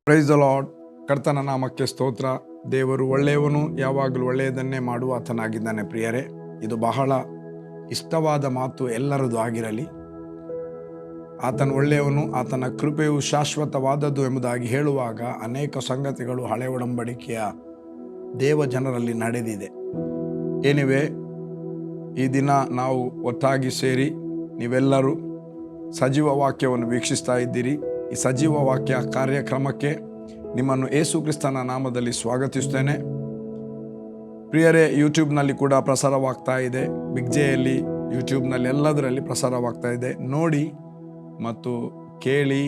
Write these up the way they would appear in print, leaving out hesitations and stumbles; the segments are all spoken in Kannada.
Praise the lord. ಕರ್ತನ ನಾಮಕ್ಕೆ ಸ್ತೋತ್ರ. ದೇವರು ಒಳ್ಳೆಯವನು, ಯಾವಾಗಲೂ ಒಳ್ಳೆಯದನ್ನೇ ಮಾಡುವ ಆತನಾಗಿದ್ದಾನೆ. ಪ್ರಿಯರೇ, ಇದು ಬಹಳ ಇಷ್ಟವಾದ ಮಾತು ಎಲ್ಲರದು ಆಗಿರಲಿ. ಆತನು ಒಳ್ಳೆಯವನು, ಆತನ ಕೃಪೆಯು ಶಾಶ್ವತವಾದದ್ದು ಎಂಬುದಾಗಿ ಹೇಳುವಾಗ ಅನೇಕ ಸಂಗತಿಗಳು ಹಳೆ ಒಡಂಬಡಿಕೆಯ ದೇವ ಜನರಲ್ಲಿ ನಡೆದಿದೆ. ಏನಿವೆ, ಈ ದಿನ ನಾವು ಒಟ್ಟಾಗಿ ಸೇರಿ ನೀವೆಲ್ಲರೂ ಸಜೀವ ವಾಕ್ಯವನ್ನು ವೀಕ್ಷಿಸ್ತಾ ಇದ್ದೀರಿ. ಈ ಸಜೀವ ವಾಕ್ಯ ಕಾರ್ಯಕ್ರಮಕ್ಕೆ ನಿಮ್ಮನ್ನು ಯೇಸು ಕ್ರಿಸ್ತನ ನಾಮದಲ್ಲಿ ಸ್ವಾಗತಿಸ್ತೇನೆ. ಪ್ರಿಯರೇ, ಯೂಟ್ಯೂಬ್ನಲ್ಲಿ ಕೂಡ ಪ್ರಸಾರವಾಗ್ತಾ ಇದೆ. ಬಿಗ್ ಜೆಯಲ್ಲಿ, ಯೂಟ್ಯೂಬ್ನಲ್ಲಿ ಎಲ್ಲದರಲ್ಲಿ ಪ್ರಸಾರವಾಗ್ತಾ ಇದೆ. ನೋಡಿ ಮತ್ತು ಕೇಳಿ,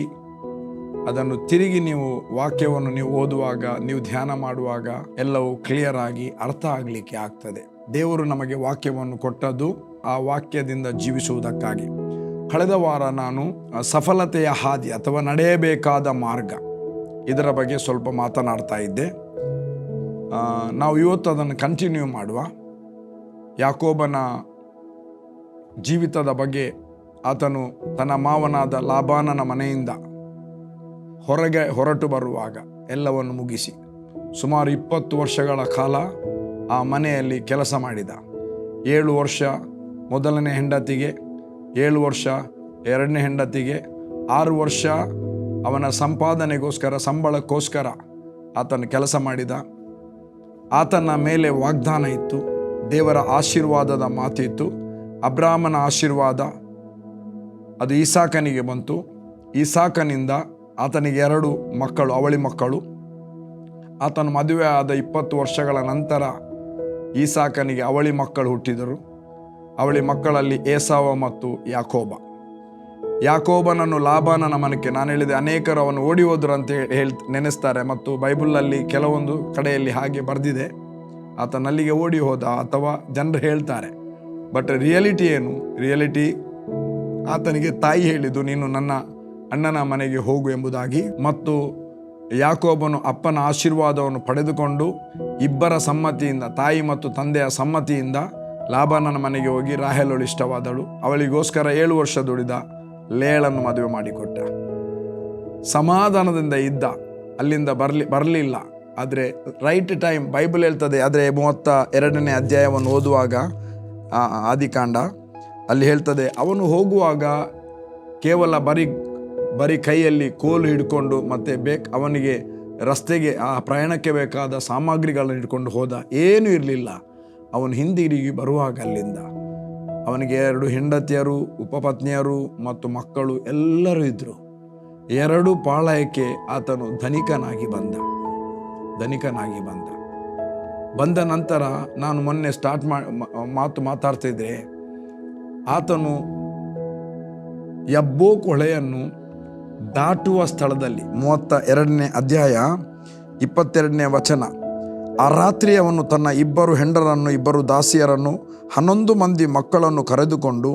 ಅದನ್ನು ತಿರುಗಿ ನೀವು ವಾಕ್ಯವನ್ನು ನೀವು ಓದುವಾಗ, ನೀವು ಧ್ಯಾನ ಮಾಡುವಾಗ ಎಲ್ಲವೂ ಕ್ಲಿಯರ್ ಆಗಿ ಅರ್ಥ ಆಗಲಿಕ್ಕೆ ಆಗ್ತದೆ. ದೇವರು ನಮಗೆ ವಾಕ್ಯವನ್ನು ಕೊಟ್ಟದ್ದು ಆ ವಾಕ್ಯದಿಂದ ಜೀವಿಸುವುದಕ್ಕಾಗಿ. ಕಳೆದ ವಾರ ನಾನು ಸಫಲತೆಯ ಹಾದಿ ಅಥವಾ ನಡೆಯಬೇಕಾದ ಮಾರ್ಗ ಇದರ ಬಗ್ಗೆ ಸ್ವಲ್ಪ ಮಾತನಾಡ್ತಾ ಇದ್ದೆ. ನಾವು ಇವತ್ತು ಅದನ್ನು ಕಂಟಿನ್ಯೂ ಮಾಡುವ. ಯಾಕೋಬನ ಜೀವಿತದ ಬಗ್ಗೆ, ಆತನು ತನ್ನ ಮಾವನಾದ ಲಾಬಾನನ ಮನೆಯಿಂದ ಹೊರಟು ಬರುವಾಗ ಎಲ್ಲವನ್ನು ಮುಗಿಸಿ ಸುಮಾರು 20 ವರ್ಷಗಳ ಕಾಲ ಆ ಮನೆಯಲ್ಲಿ ಕೆಲಸ ಮಾಡಿದ. 7 ವರ್ಷ ಮೊದಲನೇ ಹೆಂಡತಿಗೆ, 7 ವರ್ಷ ಎರಡನೇ ಹೆಂಡತಿಗೆ, 6 ವರ್ಷ ಅವನ ಸಂಪಾದನೆಗೋಸ್ಕರ, ಸಂಬಳಕ್ಕೋಸ್ಕರ ಆತನು ಕೆಲಸ ಮಾಡಿದ. ಆತನ ಮೇಲೆ ವಾಗ್ದಾನ ಇತ್ತು, ದೇವರ ಆಶೀರ್ವಾದದ ಮಾತಿತ್ತು. ಅಬ್ರಾಮನ ಆಶೀರ್ವಾದ ಅದು ಈಸಾಕನಿಗೆ ಬಂತು. ಈಸಾಕನಿಂದ ಆತನಿಗೆ 2 ಮಕ್ಕಳು, ಅವಳಿ ಮಕ್ಕಳು. ಆತನು ಮದುವೆ ಆದ 20 ವರ್ಷಗಳ ನಂತರ ಈಸಾಕನಿಗೆ ಅವಳಿ ಮಕ್ಕಳು ಹುಟ್ಟಿದರು. ಅವಳಿ ಮಕ್ಕಳಲ್ಲಿ ಏಸಾವ ಮತ್ತು ಯಾಕೋಬ. ಯಾಕೋಬನನ್ನು ಲಾಬಾನನ ಮನೆಗೆ, ನಾನು ಹೇಳಿದೆ ಅನೇಕರು ಅವನು ಓಡಿ ಹೋದ್ರು ಅಂತ ನೆನೆಸ್ತಾರೆ, ಮತ್ತು ಬೈಬಲಲ್ಲಿ ಕೆಲವೊಂದು ಕಡೆಯಲ್ಲಿ ಹಾಗೆ ಬರೆದಿದೆ, ಆತನಲ್ಲಿಗೆ ಓಡಿ ಹೋದ ಅಥವಾ ಜನರು ಹೇಳ್ತಾರೆ. ಬಟ್ ರಿಯಾಲಿಟಿ ಏನು? ರಿಯಾಲಿಟಿ, ಆತನಿಗೆ ತಾಯಿ ಹೇಳಿದ್ದು, ನೀನು ನನ್ನ ಅಣ್ಣನ ಮನೆಗೆ ಹೋಗು ಎಂಬುದಾಗಿ. ಮತ್ತು ಯಾಕೋಬನು ಅಪ್ಪನ ಆಶೀರ್ವಾದವನ್ನು ಪಡೆದುಕೊಂಡು ಇಬ್ಬರ ಸಮ್ಮತಿಯಿಂದ, ತಾಯಿ ಮತ್ತು ತಂದೆಯ ಸಮ್ಮತಿಯಿಂದ ಲಾಬಾನನ ಮನೆಗೆ ಹೋಗಿ ರಾಹೇಲಳು ಇಷ್ಟವಾದಳು. ಅವಳಿಗೋಸ್ಕರ 7 ವರ್ಷ ದುಡಿದ. ಲೇಳನ್ನು ಮದುವೆ ಮಾಡಿಕೊಟ್ಟ. ಸಮಾಧಾನದಿಂದ ಇದ್ದ. ಅಲ್ಲಿಂದ ಬರಲಿಲ್ಲ. ಆದರೆ ರೈಟ್ ಟೈಮ್, ಬೈಬಲ್ ಹೇಳ್ತದೆ. ಆದರೆ 32ನೇ ಅಧ್ಯಾಯವನ್ನು ಓದುವಾಗ, ಆದಿಕಾಂಡ, ಅಲ್ಲಿ ಹೇಳ್ತದೆ, ಅವನು ಹೋಗುವಾಗ ಕೇವಲ ಬರೀ ಕೈಯಲ್ಲಿ ಕೋಲು ಹಿಡ್ಕೊಂಡು, ಮತ್ತು ಅವನಿಗೆ ರಸ್ತೆಗೆ, ಆ ಪ್ರಯಾಣಕ್ಕೆ ಬೇಕಾದ ಸಾಮಗ್ರಿಗಳನ್ನು ಹಿಡ್ಕೊಂಡು ಹೋದ. ಏನೂ ಇರಲಿಲ್ಲ. ಅವನು ಹಿಂದಿರುಗಿ ಬರುವಾಗ ಅಲ್ಲಿಂದ ಅವನಿಗೆ 2 ಹೆಂಡತಿಯರು, ಉಪಪತ್ನಿಯರು ಮತ್ತು ಮಕ್ಕಳು ಎಲ್ಲರೂ ಇದ್ದರು. 2 ಪಾಳಯಕ್ಕೆ ಆತನು ಧನಿಕನಾಗಿ ಬಂದ ನಂತರ, ನಾನು ಮೊನ್ನೆ ಮಾತಾಡ್ತಿದ್ದೆ, ಆತನು ಯಬ್ಬೋಕ್ ಹೊಳೆಯನ್ನು ದಾಟುವ ಸ್ಥಳದಲ್ಲಿ, 32ನೇ ಅಧ್ಯಾಯ 22ನೇ ವಚನ, ಆ ರಾತ್ರಿ ಅವನು ತನ್ನ 2 ಹೆಂಡರನ್ನು, 2 ದಾಸಿಯರನ್ನು, 11 ಮಂದಿ ಮಕ್ಕಳನ್ನು ಕರೆದುಕೊಂಡು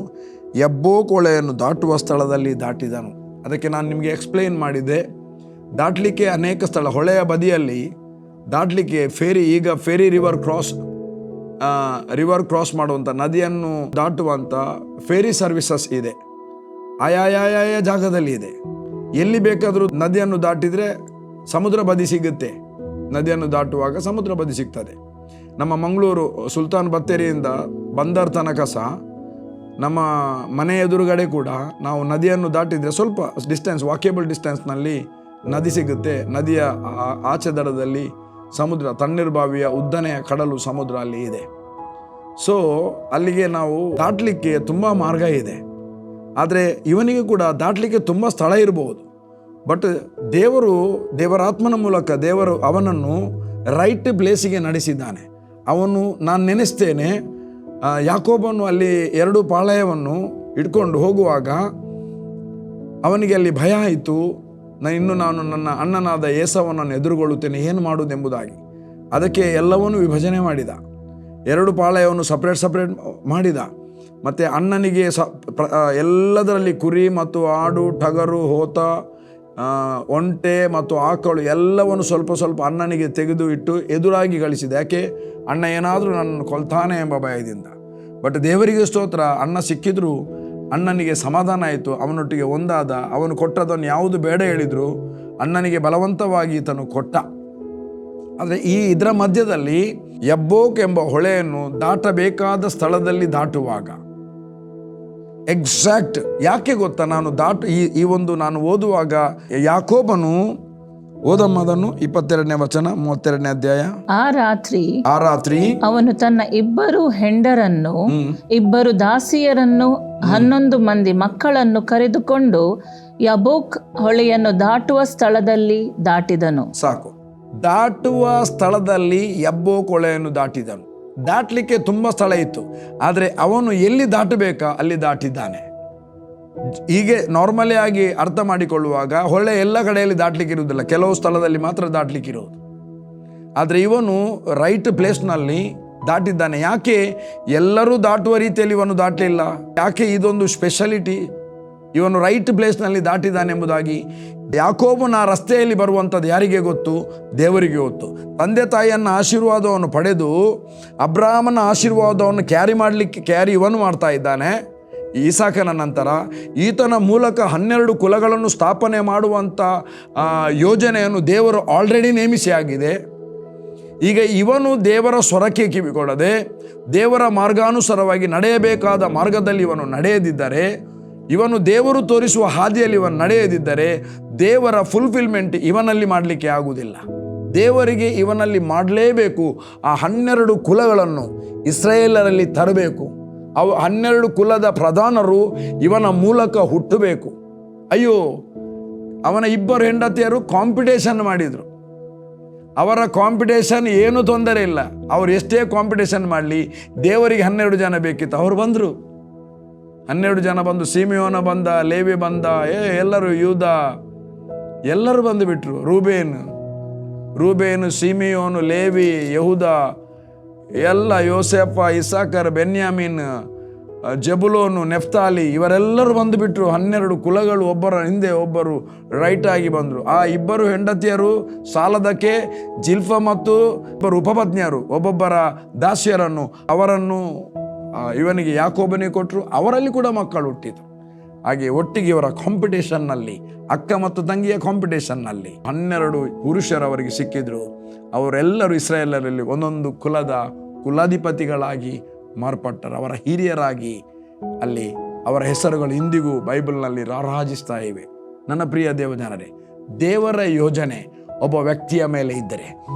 ಯಬ್ಬೋಕ್ ಹೊಳೆಯನ್ನು ದಾಟುವ ಸ್ಥಳದಲ್ಲಿ ದಾಟಿದನು. ಅದಕ್ಕೆ ನಾನು ನಿಮಗೆ ಎಕ್ಸ್ಪ್ಲೇನ್ ಮಾಡಿದ್ದೆ, ದಾಟಲಿಕ್ಕೆ ಅನೇಕ ಸ್ಥಳ, ಹೊಳೆಯ ಬದಿಯಲ್ಲಿ ದಾಟಲಿಕ್ಕೆ ಫೇರಿ, ಈಗ ಫೇರಿ ರಿವರ್ ಕ್ರಾಸ್ ಮಾಡುವಂಥ, ನದಿಯನ್ನು ದಾಟುವಂಥ ಫೇರಿ ಸರ್ವಿಸಸ್ ಇದೆ. ಆಯಾಯ ಜಾಗದಲ್ಲಿ ಇದೆ. ಎಲ್ಲಿ ಬೇಕಾದರೂ ನದಿಯನ್ನು ದಾಟಿದರೆ ಸಮುದ್ರ ಬದಿ ಸಿಗುತ್ತೆ. ನದಿಯನ್ನು ದಾಟುವಾಗ ಸಮುದ್ರ ಬದಿ ಸಿಗ್ತದೆ. ನಮ್ಮ ಮಂಗಳೂರು ಸುಲ್ತಾನ್ ಬತ್ತೇರಿಯಿಂದ ಬಂದರ್ ತನಕ ಸಹ, ನಮ್ಮ ಮನೆ ಎದುರುಗಡೆ ಕೂಡ ನಾವು ನದಿಯನ್ನು ದಾಟಿದರೆ ಸ್ವಲ್ಪ ಡಿಸ್ಟೆನ್ಸ್, ವಾಕೇಬಲ್ ಡಿಸ್ಟೆನ್ಸ್ನಲ್ಲಿ ನದಿ ಸಿಗುತ್ತೆ. ನದಿಯ ಆಚೆ ದಡದಲ್ಲಿ ಸಮುದ್ರ, ತಣ್ಣೀರ್ಬಾವಿಯ ಉದ್ದನೆಯ ಕಡಲು, ಸಮುದ್ರ ಅಲ್ಲಿ ಇದೆ. ಸೊ ಅಲ್ಲಿಗೆ ನಾವು ದಾಟಲಿಕ್ಕೆ ತುಂಬ ಮಾರ್ಗ ಇದೆ. ಆದರೆ ಇವನಿಗೆ ಕೂಡ ದಾಟಲಿಕ್ಕೆ ತುಂಬ ಸ್ಥಳ ಇರಬಹುದು. ಬಟ್ ದೇವರಾತ್ಮನ ಮೂಲಕ ದೇವರು ಅವನನ್ನು ರೈಟ್ ಪ್ಲೇಸಿಗೆ ನಡೆಸಿದ್ದಾನೆ. ನಾನು ನೆನೆಸ್ತೇನೆ, ಯಾಕೋಬನು ಅಲ್ಲಿ 2 ಪಾಳಯವನ್ನು ಇಟ್ಕೊಂಡು ಹೋಗುವಾಗ ಅವನಿಗೆ ಅಲ್ಲಿ ಭಯ ಆಯಿತು. ನಾನು ನನ್ನ ಅಣ್ಣನಾದ ಏಸವನನ್ನು ಎದುರುಗೊಳ್ಳುತ್ತೇನೆ, ಏನು ಮಾಡುವುದೆಂಬುದಾಗಿ. ಅದಕ್ಕೆ ಎಲ್ಲವನ್ನೂ ವಿಭಜನೆ ಮಾಡಿದ. 2 ಪಾಳಯವನ್ನು ಸಪ್ರೇಟ್ ಮಾಡಿದ. ಮತ್ತು ಅಣ್ಣನಿಗೆ ಎಲ್ಲದರಲ್ಲಿ ಕುರಿ ಮತ್ತು ಆಡು, ಟಗರು, ಹೋತ, ಒಂಟೆ ಮತ್ತು ಆಕಳು ಎಲ್ಲವನ್ನು ಸ್ವಲ್ಪ ಅಣ್ಣನಿಗೆ ತೆಗೆದು ಇಟ್ಟು ಎದುರಾಗಿ ಗಳಿಸಿದೆ. ಯಾಕೆ? ಅಣ್ಣ ಏನಾದರೂ ನನ್ನನ್ನು ಕೊಲ್ತಾನೆ ಎಂಬ ಭಯದಿಂದ. ಬಟ್ ದೇವರಿಗೆ ಸ್ತೋತ್ರ, ಅಣ್ಣ ಸಿಕ್ಕಿದ್ರು ಅಣ್ಣನಿಗೆ ಸಮಾಧಾನ ಆಯಿತು, ಅವನೊಟ್ಟಿಗೆ ಒಂದಾದ. ಅವನು ಕೊಟ್ಟದನ್ನು ಯಾವುದು ಬೇಡ ಹೇಳಿದ್ರು ಅಣ್ಣನಿಗೆ ಬಲವಂತವಾಗಿ ಈತನು ಕೊಟ್ಟ. ಆದರೆ ಇದರ ಮಧ್ಯದಲ್ಲಿ ಯಬ್ಬೋಕ್ ಎಂಬ ಹೊಳೆಯನ್ನು ದಾಟಬೇಕಾದ ಸ್ಥಳದಲ್ಲಿ ದಾಟುವಾಗ ಎಕ್ಸಾಕ್ಟ್ ಯಾಕೆ ಗೊತ್ತಾ, ನಾನು ಓದುವಾಗ ಯಾಕೋಬನು ಓದಮ್ಮದನ್ನು 22ನೇ ವಚನ 32ನೇ ಅಧ್ಯಾಯ. ಆ ರಾತ್ರಿ ಅವನು ತನ್ನ 2 ಹೆಂಡರನ್ನು 2 ದಾಸಿಯರನ್ನು 11 ಮಂದಿ ಮಕ್ಕಳನ್ನು ಕರೆದುಕೊಂಡು ಯಬೋಕ್ ಹೊಳೆಯನ್ನು ದಾಟುವ ಸ್ಥಳದಲ್ಲಿ ದಾಟಿದನು. ಸಾಕು, ದಾಟುವ ಸ್ಥಳದಲ್ಲಿ ಯಬ್ಬೋಕ್ ಹೊಳೆಯನ್ನು ದಾಟಿದನು. ದಾಟಲಿಕ್ಕೆ ತುಂಬ ಸ್ಥಳ ಇತ್ತು, ಆದರೆ ಅವನು ಎಲ್ಲಿ ದಾಟಬೇಕಾ ಅಲ್ಲಿ ದಾಟಿದ್ದಾನೆ. ಹೀಗೆ ನಾರ್ಮಲಿ ಆಗಿ ಅರ್ಥ ಮಾಡಿಕೊಳ್ಳುವಾಗ ಹೊಳೆ ಎಲ್ಲ ಕಡೆಯಲ್ಲಿ ದಾಟ್ಲಿಕ್ಕೆ ಇರುವುದಿಲ್ಲ, ಕೆಲವು ಸ್ಥಳದಲ್ಲಿ ಮಾತ್ರ ದಾಟ್ಲಿಕ್ಕೆ ಇರೋದು. ಆದರೆ ಇವನು ರೈಟ್ ಪ್ಲೇಸ್ನಲ್ಲಿ ದಾಟಿದ್ದಾನೆ. ಯಾಕೆ ಎಲ್ಲರೂ ದಾಟುವ ರೀತಿಯಲ್ಲಿ ಇವನು ದಾಟಲಿಲ್ಲ? ಯಾಕೆ ಇದೊಂದು ಸ್ಪೆಷಾಲಿಟಿ? ಇವನು ರೈಟ್ ಪ್ಲೇಸ್ನಲ್ಲಿ ದಾಟಿದ್ದಾನೆ ಎಂಬುದಾಗಿ ಯಾಕೋಬನ ರಸ್ತೆಯಲ್ಲಿ ಬರುವಂಥದ್ದು ಯಾರಿಗೆ ಗೊತ್ತು? ದೇವರಿಗೆ ಗೊತ್ತು. ತಂದೆ ತಾಯಿಯನ್ನು ಆಶೀರ್ವಾದವನ್ನು ಪಡೆದು ಅಬ್ರಾಹ್ಮನ ಆಶೀರ್ವಾದವನ್ನು ಕ್ಯಾರಿ ಇವನು ಮಾಡ್ತಾ ಇದ್ದಾನೆ. ಈಸಾಕನ ನಂತರ ಈತನ ಮೂಲಕ 12 ಕುಲಗಳನ್ನು ಸ್ಥಾಪನೆ ಮಾಡುವಂಥ ಯೋಜನೆಯನ್ನು ದೇವರು ಆಲ್ರೆಡಿ ನೇಮಿಸಿ ಆಗಿದೆ. ಈಗ ಇವನು ದೇವರ ಸ್ವರಕ್ಕೆ ಕಿವಿಗೊಡದೆ ದೇವರ ಮಾರ್ಗಾನುಸಾರವಾಗಿ ನಡೆಯಬೇಕಾದ ಮಾರ್ಗದಲ್ಲಿ ಇವನು ನಡೆಯದಿದ್ದರೆ, ಇವನು ದೇವರು ತೋರಿಸುವ ಹಾದಿಯಲ್ಲಿ ಇವನು ನಡೆಯದಿದ್ದರೆ ದೇವರ ಫುಲ್ಫಿಲ್ಮೆಂಟ್ ಇವನಲ್ಲಿ ಮಾಡಲಿಕ್ಕೆ ಆಗುವುದಿಲ್ಲ. ದೇವರಿಗೆ ಇವನಲ್ಲಿ ಮಾಡಲೇಬೇಕು. ಆ 12 ಕುಲಗಳನ್ನು ಇಸ್ರಾಯೇಲರಲ್ಲಿ ತರಬೇಕು. 12 ಕುಲದ ಪ್ರಧಾನರು ಇವನ ಮೂಲಕ ಹುಟ್ಟಬೇಕು. ಅಯ್ಯೋ, ಅವನ 2 ಹೆಂಡತಿಯರು ಕಾಂಪಿಟೇಷನ್ ಮಾಡಿದರು. ಅವರ ಕಾಂಪಿಟೇಷನ್ ಏನೂ ತೊಂದರೆ ಇಲ್ಲ, ಅವರು ಎಷ್ಟೇ ಕಾಂಪಿಟೇಷನ್ ಮಾಡಲಿ, ದೇವರಿಗೆ 12 ಜನ ಬೇಕಿತ್ತು. ಅವರು ಬಂದರು, 12 ಜನ ಬಂದು, ಸಿಮಿಯೋನ ಬಂದ, ಲೇವಿ ಬಂದ, ಎಲ್ಲರೂ ಯೂದ ಎಲ್ಲರೂ ಬಂದುಬಿಟ್ರು. ರೂಬೇನು, ಸಿಮಿಯೋನು, ಲೇವಿ, ಯಹೂದ ಎಲ್ಲ, ಯೋಸೆಫ, ಇಸಾಕರ್, ಬೆನ್ಯಾಮಿನ್, ಜಬುಲೋನು, ನೆಫ್ತಾಲಿ ಇವರೆಲ್ಲರೂ ಬಂದುಬಿಟ್ರು. 12 ಕುಲಗಳು ಒಬ್ಬರ ಹಿಂದೆ ಒಬ್ಬರು ರೈಟ್ ಆಗಿ ಬಂದರು. ಆ 2 ಹೆಂಡತಿಯರು ಸಾಲದಕ್ಕೆ ಜಿಲ್ಫ ಮತ್ತು ಒಬ್ಬರು ಉಪಪತ್ನಿಯರು ಒಬ್ಬೊಬ್ಬರ ದಾಸಿಯರನ್ನು ಅವರನ್ನು ಇವನಿಗೆ ಯಾಕೋಬನಿಗೆ ಕೊಟ್ಟರು. ಅವರಲ್ಲಿ ಕೂಡ ಮಕ್ಕಳು ಹುಟ್ಟಿತು. ಹಾಗೆ ಒಟ್ಟಿಗೆ ಇವರ ಕಾಂಪಿಟೇಷನ್ನಲ್ಲಿ, ಅಕ್ಕ ಮತ್ತು ತಂಗಿಯ ಕಾಂಪಿಟೇಷನ್ನಲ್ಲಿ 12 ಪುರುಷರು ಅವರಿಗೆ ಸಿಕ್ಕಿದ್ರು. ಅವರೆಲ್ಲರೂ ಇಸ್ರಾಯೇಲರಲ್ಲಿ ಒಂದೊಂದು ಕುಲದ ಕುಲಾಧಿಪತಿಗಳಾಗಿ ಮಾರ್ಪಟ್ಟರು. ಅವರ ಹಿರಿಯರಾಗಿ ಅಲ್ಲಿ ಅವರ ಹೆಸರುಗಳು ಇಂದಿಗೂ ಬೈಬಲ್ನಲ್ಲಿ ರಾರಾಜಿಸ್ತಾ ಇವೆ. ನನ್ನ ಪ್ರಿಯ ದೇವಜನರೇ, ದೇವರ ಯೋಜನೆ ಒಬ್ಬ ವ್ಯಕ್ತಿಯ ಮೇಲೆ ಇದ್ದರೆ,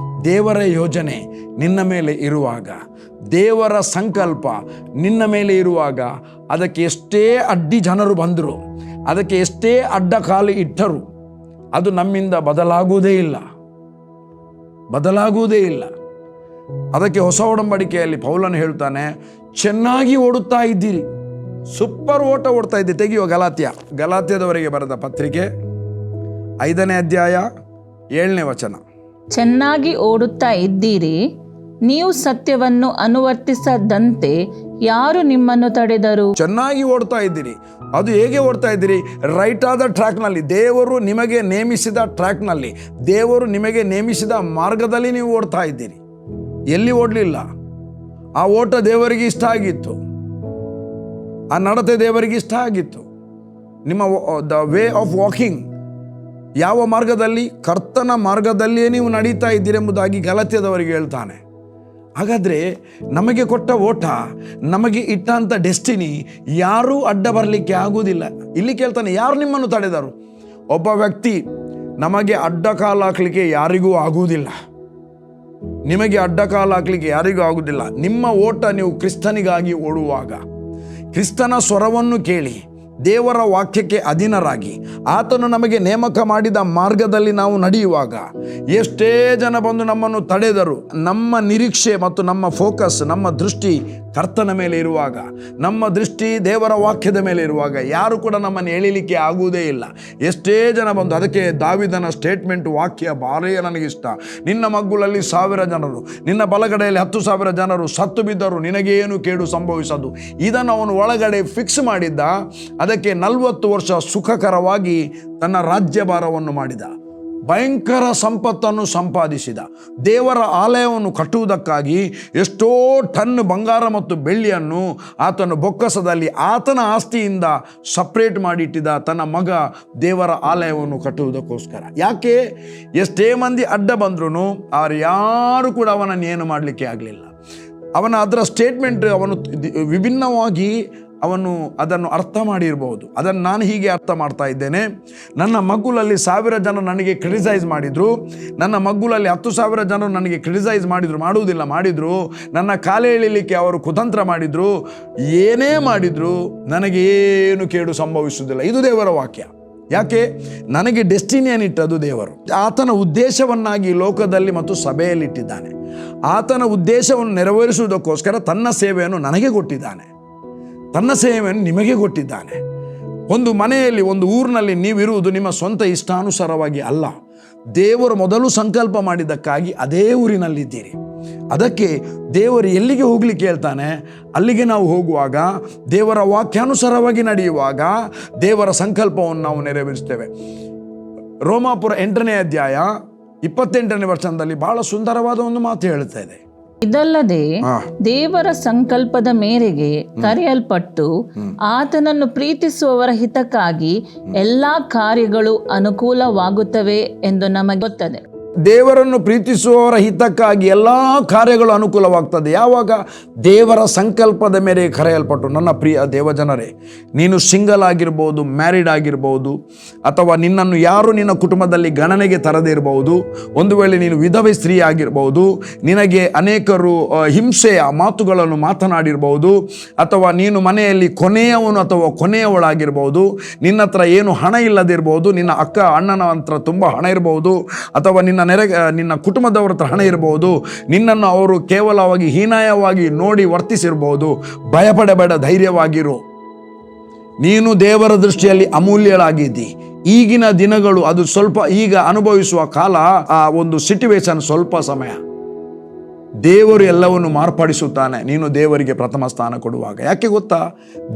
ದೇವರ ಯೋಜನೆ ನಿನ್ನ ಮೇಲೆ ಇರುವಾಗ, ದೇವರ ಸಂಕಲ್ಪ ನಿನ್ನ ಮೇಲೆ ಇರುವಾಗ, ಅದಕ್ಕೆ ಎಷ್ಟೇ ಅಡ್ಡಿ ಜನರು ಬಂದರು, ಅದಕ್ಕೆ ಎಷ್ಟೇ ಅಡ್ಡ ಕಾಲು ಇಟ್ಟರು, ಅದು ನಮ್ಮಿಂದ ಬದಲಾಗುವುದೇ ಇಲ್ಲ. ಅದಕ್ಕೆ ಹೊಸ ಒಡಂಬಡಿಕೆಯಲ್ಲಿ ಪೌಲನು ಹೇಳ್ತಾನೆ, ಚೆನ್ನಾಗಿ ಓಡುತ್ತಾ ಇದ್ದೀರಿ, ಸೂಪರ್ ಓಡ್ತಾ ಇದ್ದೀರಿ. ತೆಗೆಯುವ ಗಲಾತ್ಯದವರೆಗೆ ಬರೆದ ಪತ್ರಿಕೆ 5ನೇ ಅಧ್ಯಾಯ 7ನೇ ವಚನ. ಚೆನ್ನಾಗಿ ಓಡುತ್ತಾ ಇದ್ದೀರಿ, ನೀವು ಸತ್ಯವನ್ನು ಅನುವರ್ತಿಸದಂತೆ ಯಾರು ನಿಮ್ಮನ್ನು ತಡೆದರು? ಚೆನ್ನಾಗಿ ಓಡ್ತಾ ಇದ್ದೀರಿ. ಅದು ಹೇಗೆ ಓಡ್ತಾ ಇದ್ದೀರಿ? ರೈಟ್ ಆದ ಟ್ರ್ಯಾಕ್ನಲ್ಲಿ, ದೇವರು ನಿಮಗೆ ನೇಮಿಸಿದ ಟ್ರ್ಯಾಕ್ನಲ್ಲಿ, ದೇವರು ನಿಮಗೆ ನೇಮಿಸಿದ ಮಾರ್ಗದಲ್ಲಿ ನೀವು ಓಡ್ತಾ ಇದ್ದೀರಿ. ಎಲ್ಲಿ ಓಡಲಿಲ್ಲ. ಆ ಓಟ ದೇವರಿಗೆ ಇಷ್ಟ ಆಗಿತ್ತು, ಆ ನಡತೆ ದೇವರಿಗೆ ಇಷ್ಟ ಆಗಿತ್ತು. ನಿಮ್ಮ ದ ವೇ ಆಫ್ ವಾಕಿಂಗ್ ಯಾವ ಮಾರ್ಗದಲ್ಲಿ? ಕರ್ತನ ಮಾರ್ಗದಲ್ಲಿಯೇ ನೀವು ನಡೀತಾ ಇದ್ದೀರೆಂಬುದಾಗಿ ಗಲಾತ್ಯದವರಿಗೆ ಹೇಳ್ತಾನೆ. ಹಾಗಾದರೆ ನಮಗೆ ಕೊಟ್ಟ ಓಟ, ನಮಗೆ ಇಟ್ಟಂಥ ಡೆಸ್ಟಿನಿ ಯಾರೂ ಅಡ್ಡ ಬರಲಿಕ್ಕೆ ಆಗುವುದಿಲ್ಲ. ಇಲ್ಲಿ ಕೇಳ್ತಾನೆ, ಯಾರು ನಿಮ್ಮನ್ನು ತಡೆದರು? ಒಬ್ಬ ವ್ಯಕ್ತಿ ನಮಗೆ ಅಡ್ಡ ಕಾಲು ಹಾಕಲಿಕ್ಕೆ ಯಾರಿಗೂ ಆಗುವುದಿಲ್ಲ, ನಿಮಗೆ ಅಡ್ಡ ಕಾಲು ಹಾಕಲಿಕ್ಕೆ ಯಾರಿಗೂ ಆಗುವುದಿಲ್ಲ. ನಿಮ್ಮ ಓಟ ನೀವು ಕ್ರಿಸ್ತನಿಗಾಗಿ ಓಡುವಾಗ, ಕ್ರಿಸ್ತನ ಸ್ವರವನ್ನು ಕೇಳಿ ದೇವರ ವಾಕ್ಯಕ್ಕೆ ಅಧೀನರಾಗಿ ಆತನು ನಮಗೆ ನೇಮಕ ಮಾಡಿದ ಮಾರ್ಗದಲ್ಲಿ ನಾವು ನಡೆಯುವಾಗ, ಎಷ್ಟೇ ಜನ ಬಂದು ನಮ್ಮನ್ನು ತಡೆದರು, ನಮ್ಮ ನಿರೀಕ್ಷೆ ಮತ್ತು ನಮ್ಮ ಫೋಕಸ್, ನಮ್ಮ ದೃಷ್ಟಿ ಕರ್ತನ ಮೇಲೆ ಇರುವಾಗ, ನಮ್ಮ ದೃಷ್ಟಿ ದೇವರ ವಾಕ್ಯದ ಮೇಲೆ ಇರುವಾಗ, ಯಾರು ಕೂಡ ನಮ್ಮನ್ನು ಎಳಿಲಿಕ್ಕೆ ಆಗುವುದೇ ಇಲ್ಲ. ಎಷ್ಟೇ ಜನ ಬಂದು, ಅದಕ್ಕೆ ದಾವಿದನ ಸ್ಟೇಟ್ಮೆಂಟ್ ವಾಕ್ಯ ಭಾರೀ ನನಗಿಷ್ಟ. ನಿನ್ನ ಮಗ್ಗುಲಲ್ಲಿ 1000 ಜನರು, ನಿನ್ನ ಬಲಗಡೆಯಲ್ಲಿ 10,000 ಜನರು ಸತ್ತು ಬಿದ್ದರು, ನಿನಗೇನು ಕೇಡು ಸಂಭವಿಸದು. ಇದನ್ನು ಅವನು ಒಳಗಡೆ ಫಿಕ್ಸ್ ಮಾಡಿದ್ದ. ಅದಕ್ಕೆ 40 ವರ್ಷ ಸುಖಕರವಾಗಿ ತನ್ನ ರಾಜ್ಯಭಾರವನ್ನು ಮಾಡಿದ. ಭಯಂಕರ ಸಂಪತ್ತನ್ನು ಸಂಪಾದಿಸಿದ. ದೇವರ ಆಲಯವನ್ನು ಕಟ್ಟುವುದಕ್ಕಾಗಿ ಎಷ್ಟೋ ಟನ್ ಬಂಗಾರ ಮತ್ತು ಬೆಳ್ಳಿಯನ್ನು ಆತನು ಬೊಕ್ಕಸದಲ್ಲಿ ಆತನ ಆಸ್ತಿಯಿಂದ ಸಪ್ರೇಟ್ ಮಾಡಿಟ್ಟಿದ್ದ ತನ್ನ ಮಗ ದೇವರ ಆಲಯವನ್ನು ಕಟ್ಟುವುದಕ್ಕೋಸ್ಕರ. ಯಾಕೆ? ಎಷ್ಟೇ ಮಂದಿ ಅಡ್ಡ ಬಂದ್ರೂ ಅವ್ರು ಯಾರು ಕೂಡ ಅವನನ್ನು ಏನು ಮಾಡಲಿಕ್ಕೆ ಆಗಲಿಲ್ಲ. ಅದರ ಸ್ಟೇಟ್ಮೆಂಟ್ ಅವನು ವಿಭಿನ್ನವಾಗಿ ಅವನು ಅದನ್ನು ಅರ್ಥ ಮಾಡಿರ್ಬೋದು. ಅದನ್ನು ನಾನು ಹೀಗೆ ಅರ್ಥ ಮಾಡ್ತಾ ಇದ್ದೇನೆ. ನನ್ನ ಮಗ್ಗುಲಲ್ಲಿ 1000 ಜನ ನನಗೆ ಕ್ರಿಟಿಸೈಸ್ ಮಾಡಿದರು, ನನ್ನ ಮಗ್ಗುಲಲ್ಲಿ 10,000 ಜನ ನನಗೆ ಕ್ರಿಟಿಸೈಸ್ ಮಾಡಿದ್ರು, ನನ್ನ ಕಾಲೇ ಎಳಿಲಿಕ್ಕೆ ಅವರು ಕುತಂತ್ರ ಮಾಡಿದರು, ಏನೇ ಮಾಡಿದ್ರು ನನಗೇನು ಕೇಡು ಸಂಭವಿಸುವುದಿಲ್ಲ. ಇದು ದೇವರ ವಾಕ್ಯ. ಯಾಕೆ? ನನಗೆ ಡೆಸ್ಟಿನಿಯನ್ನು ಇಟ್ಟದ್ದು ದೇವರು. ಆತನ ಉದ್ದೇಶವನ್ನಾಗಿ ಲೋಕದಲ್ಲಿ ಮತ್ತು ಸಭೆಯಲ್ಲಿಟ್ಟಿದ್ದಾನೆ. ಆತನ ಉದ್ದೇಶವನ್ನು ನೆರವೇರಿಸುವುದಕ್ಕೋಸ್ಕರ ತನ್ನ ಸೇವೆಯನ್ನು ನನಗೆ ಕೊಟ್ಟಿದ್ದಾನೆ, ತನ್ನ ಸೇವೆಯನ್ನು ನಿಮಗೆ ಕೊಟ್ಟಿದ್ದಾನೆ. ಒಂದು ಮನೆಯಲ್ಲಿ, ಒಂದು ಊರಿನಲ್ಲಿ ನೀವಿರುವುದು ನಿಮ್ಮ ಸ್ವಂತ ಇಷ್ಟಾನುಸಾರವಾಗಿ ಅಲ್ಲ. ದೇವರು ಮೊದಲು ಸಂಕಲ್ಪ ಮಾಡಿದ್ದಕ್ಕಾಗಿ ಅದೇ ಊರಿನಲ್ಲಿದ್ದೀರಿ. ಅದಕ್ಕೆ ದೇವರು ಎಲ್ಲಿಗೆ ಹೋಗ್ಲಿಕ್ಕೆ ಹೇಳ್ತಾನೆ ಅಲ್ಲಿಗೆ ನಾವು ಹೋಗುವಾಗ, ದೇವರ ವಾಕ್ಯಾನುಸಾರವಾಗಿ ನಡೆಯುವಾಗ ದೇವರ ಸಂಕಲ್ಪವನ್ನು ನಾವು ನೆರವೇರಿಸ್ತೇವೆ. ರೋಮಾಪುರ 8ನೇ ಅಧ್ಯಾಯ 28ನೇ ವಚನದಲ್ಲಿ ಬಹಳ ಸುಂದರವಾದ ಒಂದು ಮಾತು ಹೇಳ್ತಾ ಇದೆ. ಇದಲ್ಲದೆ ದೇವರ ಸಂಕಲ್ಪದ ಮೇರೆಗೆ ಕರೆಯಲ್ಪಟ್ಟು ಆತನನ್ನು ಪ್ರೀತಿಸುವವರ ಹಿತಕ್ಕಾಗಿ ಎಲ್ಲಾ ಕಾರ್ಯಗಳು ಅನುಕೂಲವಾಗುತ್ತವೆ ಎಂದು ನಮಗೆ ಗೊತ್ತದೆ. ದೇವರನ್ನು ಪ್ರೀತಿಸುವವರ ಹಿತಕ್ಕಾಗಿ ಎಲ್ಲ ಕಾರ್ಯಗಳು ಅನುಕೂಲವಾಗ್ತದೆ. ಯಾವಾಗ? ದೇವರ ಸಂಕಲ್ಪದ ಮೇರೆಗೆ ಕರೆಯಲ್ಪಟ್ಟು. ನನ್ನ ಪ್ರಿಯ ದೇವಜನರೇ, ನೀನು ಸಿಂಗಲ್ ಆಗಿರ್ಬೋದು, ಮ್ಯಾರಿಡ್ ಆಗಿರ್ಬೋದು, ಅಥವಾ ನಿನ್ನನ್ನು ಯಾರು ನಿನ್ನ ಕುಟುಂಬದಲ್ಲಿ ಗಣನೆಗೆ ತರದೇ ಇರಬಹುದು. ಒಂದು ವೇಳೆ ನೀನು ವಿಧವೆ ಸ್ತ್ರೀ ಆಗಿರ್ಬೋದು, ನಿನಗೆ ಅನೇಕರು ಹಿಂಸೆಯ ಮಾತುಗಳನ್ನು ಮಾತನಾಡಿರ್ಬೋದು, ಅಥವಾ ನೀನು ಮನೆಯಲ್ಲಿ ಕೊನೆಯವನು ಅಥವಾ ಕೊನೆಯವಳಾಗಿರ್ಬೋದು, ನಿನ್ನ ಹತ್ರ ಏನು ಹಣ ಇಲ್ಲದಿರ್ಬೋದು, ನಿನ್ನ ಅಕ್ಕ ಅಣ್ಣನ ಹತ್ರ ತುಂಬ ಹಣ ಇರ್ಬೋದು, ಅಥವಾ ನಿನ್ನ ಕುಟುಂಬದವರ ಹತ್ರ ಹಣ ಇರಬಹುದು, ನಿನ್ನನ್ನು ಅವರು ಕೇವಲವಾಗಿ ಹೀನಾಯವಾಗಿ ನೋಡಿ ವರ್ತಿಸಿರಬಹುದು. ಭಯಪಡಬೇಡ, ಧೈರ್ಯವಾಗಿರು. ನೀನು ದೇವರ ದೃಷ್ಟಿಯಲ್ಲಿ ಅಮೂಲ್ಯಳಾಗಿದ್ದಿ. ಈಗಿನ ದಿನಗಳು ಅದು ಸ್ವಲ್ಪ, ಈಗ ಅನುಭವಿಸುವ ಕಾಲ, ಆ ಒಂದು ಸಿಚುವೇಶನ್ ಸ್ವಲ್ಪ ಸಮಯ. ದೇವರು ಎಲ್ಲವನ್ನು ಮಾರ್ಪಡಿಸುತ್ತಾನೆ ನೀನು ದೇವರಿಗೆ ಪ್ರಥಮ ಸ್ಥಾನ ಕೊಡುವಾಗ. ಯಾಕೆ ಗೊತ್ತಾ?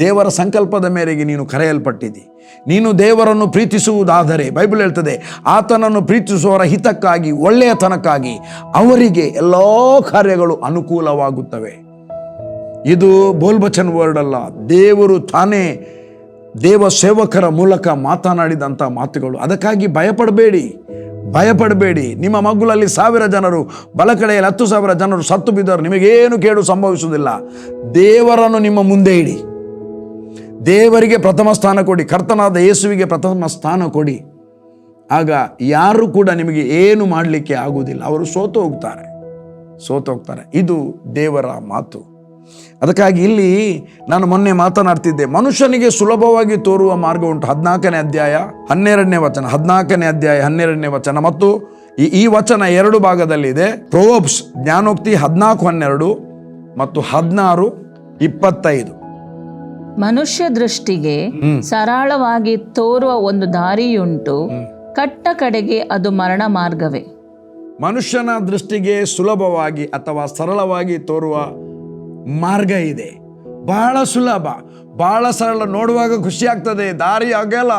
ದೇವರ ಸಂಕಲ್ಪದ ಮೇರೆಗೆ ನೀನು ಕರೆಯಲ್ಪಟ್ಟಿದ್ದಿ. ನೀನು ದೇವರನ್ನು ಪ್ರೀತಿಸುವುದಾದರೆ ಬೈಬಲ್ ಹೇಳ್ತದೆ, ಆತನನ್ನು ಪ್ರೀತಿಸುವವರ ಹಿತಕ್ಕಾಗಿ, ಒಳ್ಳೆಯತನಕ್ಕಾಗಿ ಅವರಿಗೆ ಎಲ್ಲ ಕಾರ್ಯಗಳು ಅನುಕೂಲವಾಗುತ್ತವೆ. ಇದು ಬೋಲ್ಬಚನ್ ವರ್ಡ್ ಅಲ್ಲ, ದೇವರು ತಾನೇ ದೇವ ಸೇವಕರ ಮೂಲಕ ಮಾತನಾಡಿದಂಥ ಮಾತುಗಳು. ಅದಕ್ಕಾಗಿ ಭಯಪಡಬೇಡಿ. ನಿಮ್ಮ ಮಗ್ಗುಲಲ್ಲಿ 1000 ಜನರು, ಬಲಕಡೆಯಲ್ಲಿ 10,000 ಜನರು ಸತ್ತು ಬಿದ್ದರು, ನಿಮಗೇನು ಕೇಡು ಸಂಭವಿಸುವುದಿಲ್ಲ. ದೇವರನ್ನು ನಿಮ್ಮ ಮುಂದೆ ಇಡಿ, ದೇವರಿಗೆ ಪ್ರಥಮ ಸ್ಥಾನ ಕೊಡಿ, ಕರ್ತನಾದ ಯೇಸುವಿಗೆ ಪ್ರಥಮ ಸ್ಥಾನ ಕೊಡಿ. ಆಗ ಯಾರು ಕೂಡ ನಿಮಗೆ ಏನು ಮಾಡಲಿಕ್ಕೆ ಆಗುವುದಿಲ್ಲ. ಅವರು ಸೋತು ಹೋಗ್ತಾರೆ. ಇದು ದೇವರ ಮಾತು. ಅದಕ್ಕಾಗಿ ಇಲ್ಲಿ ನಾನು ಮೊನ್ನೆ ಮಾತನಾಡ್ತಿದ್ದೆ, ಮನುಷ್ಯನಿಗೆ ಸುಲಭವಾಗಿ ತೋರುವ ಮಾರ್ಗ ಉಂಟು. 14ನೇ ಅಧ್ಯಾಯ 12ನೇ ವಚನ, 14ನೇ ಅಧ್ಯಾಯ 12ನೇ ವಚನ, ಮತ್ತು ಈ ವಚನ 2 ಭಾಗದಲ್ಲಿದೆ. ಪ್ರೊವರ್ಬ್ಸ್ ಜ್ಞಾನೋಕ್ತಿ 14:12 ಮತ್ತು 16:25. ಮನುಷ್ಯ ದೃಷ್ಟಿಗೆ ಸರಳವಾಗಿ ತೋರುವ ಒಂದು ದಾರಿಯುಂಟು, ಕಟ್ಟ ಕಡೆಗೆ ಅದು ಮರಣ ಮಾರ್ಗವೇ. ಮನುಷ್ಯನ ದೃಷ್ಟಿಗೆ ಸುಲಭವಾಗಿ ಅಥವಾ ಸರಳವಾಗಿ ತೋರುವ ಮಾರ್ಗ ಇದೆ. ಬಹಳ ಸುಲಭ, ಬಹಳ ಸರಳ, ನೋಡುವಾಗ ಖುಷಿ ಆಗ್ತದೆ. ದಾರಿ ಆಗಲ್ಲ,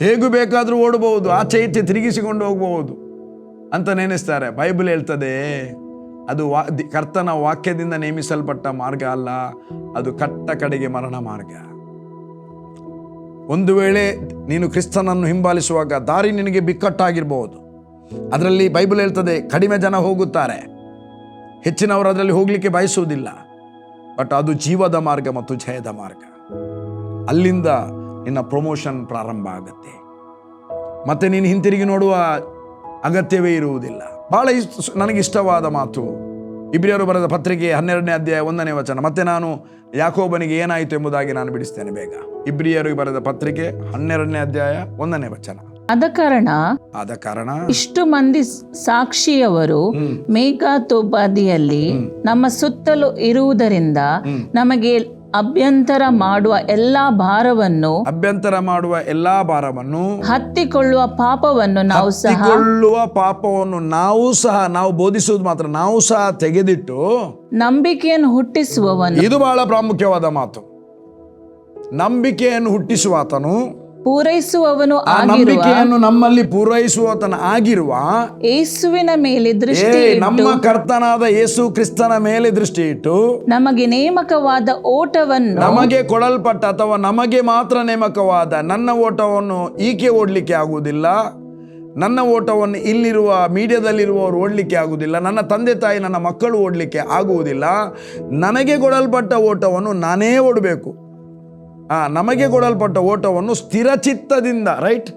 ಹೇಗೂ ಬೇಕಾದರೂ ಓಡಬಹುದು, ಆಚೆ ಈಚೆ ತಿರುಗಿಸಿಕೊಂಡು ಹೋಗಬಹುದು ಅಂತ ನೆನೆಸ್ತಾರೆ. ಬೈಬಲ್ ಹೇಳ್ತದೆ ಅದು ಕರ್ತನ ವಾಕ್ಯದಿಂದ ನೇಮಿಸಲ್ಪಟ್ಟ ಮಾರ್ಗ ಅಲ್ಲ, ಅದು ಕಟ್ಟ ಕಡೆಗೆ ಮರಣ ಮಾರ್ಗ. ಒಂದು ವೇಳೆ ನೀನು ಕ್ರಿಸ್ತನನ್ನು ಹಿಂಬಾಲಿಸುವಾಗ ದಾರಿ ನಿನಗೆ ಬಿಕ್ಕಟ್ಟಾಗಿರ್ಬಹುದು. ಅದರಲ್ಲಿ ಬೈಬಲ್ ಹೇಳ್ತದೆ ಕಡಿಮೆ ಜನ ಹೋಗುತ್ತಾರೆ, ಹೆಚ್ಚಿನವರು ಅದರಲ್ಲಿ ಹೋಗಲಿಕ್ಕೆ ಬಯಸುವುದಿಲ್ಲ. ಬಟ್ ಅದು ಜೀವದ ಮಾರ್ಗ ಮತ್ತು ಜಯದ ಮಾರ್ಗ. ಅಲ್ಲಿಂದ ನಿನ್ನ ಪ್ರಮೋಷನ್ ಪ್ರಾರಂಭ ಆಗುತ್ತೆ, ಮತ್ತೆ ನೀನು ಹಿಂತಿರುಗಿ ನೋಡುವ ಅಗತ್ಯವೇ ಇರುವುದಿಲ್ಲ. ಬಹಳ ನನಗಿಷ್ಟವಾದ ಮಾತು ಇಬ್ರಿಯರು ಬರೆದ ಪತ್ರಿಕೆ 12ನೇ ಅಧ್ಯಾಯ 1ನೇ ವಚನ. ಮತ್ತೆ ನಾನು ಯಾಕೋಬನಿಗೆ ಏನಾಯಿತು ಎಂಬುದಾಗಿ ನಾನು ಬಿಡಿಸ್ತೇನೆ ಬೇಗ. ಇಬ್ರಿಯರು ಬರೆದ ಪತ್ರಿಕೆ 12ನೇ ಅಧ್ಯಾಯ 1ನೇ ವಚನ. ಆದ ಕಾರಣ ಇಷ್ಟು ಮಂದಿ ಸಾಕ್ಷಿಯವರು ಮೇಘಾತೋಪಾದಿಯಲ್ಲಿ ನಮ್ಮ ಸುತ್ತಲೂ ಇರುವುದರಿಂದ ನಮಗೆ ಅಭ್ಯಂತರ ಮಾಡುವ ಎಲ್ಲಾ ಭಾರವನ್ನು ಹತ್ತಿಕೊಳ್ಳುವ ಪಾಪವನ್ನು ನಾವು ಬೋಧಿಸುವುದು ಮಾತ್ರ, ನಾವು ಸಹ ತೆಗೆದಿಟ್ಟು ನಂಬಿಕೆಯನ್ನು ಹುಟ್ಟಿಸುವವನು. ಇದು ಬಹಳ ಪ್ರಾಮುಖ್ಯವಾದ ಮಾತು. ನಂಬಿಕೆಯನ್ನು ಹುಟ್ಟಿಸುವಾತನು ಪೂರೈಸುವವನು ಆ ಆಗಿರುವ ನಂಬಿಕೆಯನ್ನು ನಮ್ಮಲ್ಲಿ ಪೂರೈಸುವತನ ಆಗಿರುವ ಯೇಸುವಿನ ಮೇಲೆ ದೃಷ್ಟಿ ನಮ್ಮ ಕರ್ತನಾದ ಯೇಸು ಕ್ರಿಸ್ತನ ಮೇಲೆ ದೃಷ್ಟಿ ಇಟ್ಟು ನಮಗೆ ನೇಮಕವಾದ ಓಟವನ್ನು ನಮಗೆ ಕೊಡಲ್ಪಟ್ಟ ಅಥವಾ ನಮಗೆ ಮಾತ್ರ ನೇಮಕವಾದ ನನ್ನ ಓಟವನ್ನು ಈಕೆ ಓಡ್ಲಿಕ್ಕೆ ಆಗುವುದಿಲ್ಲ, ನನ್ನ ಓಟವನ್ನು ಇಲ್ಲಿರುವ ಮೀಡಿಯಾದಲ್ಲಿರುವವರು ಓಡಲಿಕ್ಕೆ ಆಗುವುದಿಲ್ಲ, ನನ್ನ ತಂದೆ ತಾಯಿ ನನ್ನ ಮಕ್ಕಳು ಓಡಲಿಕ್ಕೆ ಆಗುವುದಿಲ್ಲ. ನನಗೆ ಕೊಡಲ್ಪಟ್ಟ ಓಟವನ್ನು ನಾನೇ ಓಡಬೇಕು. ನಮಗೆ ಕೊಡಲ್ಪಟ್ಟ ಓಟವನ್ನು ಸ್ಥಿರಚಿತ್ತದಿಂದ, ರೈಟ್,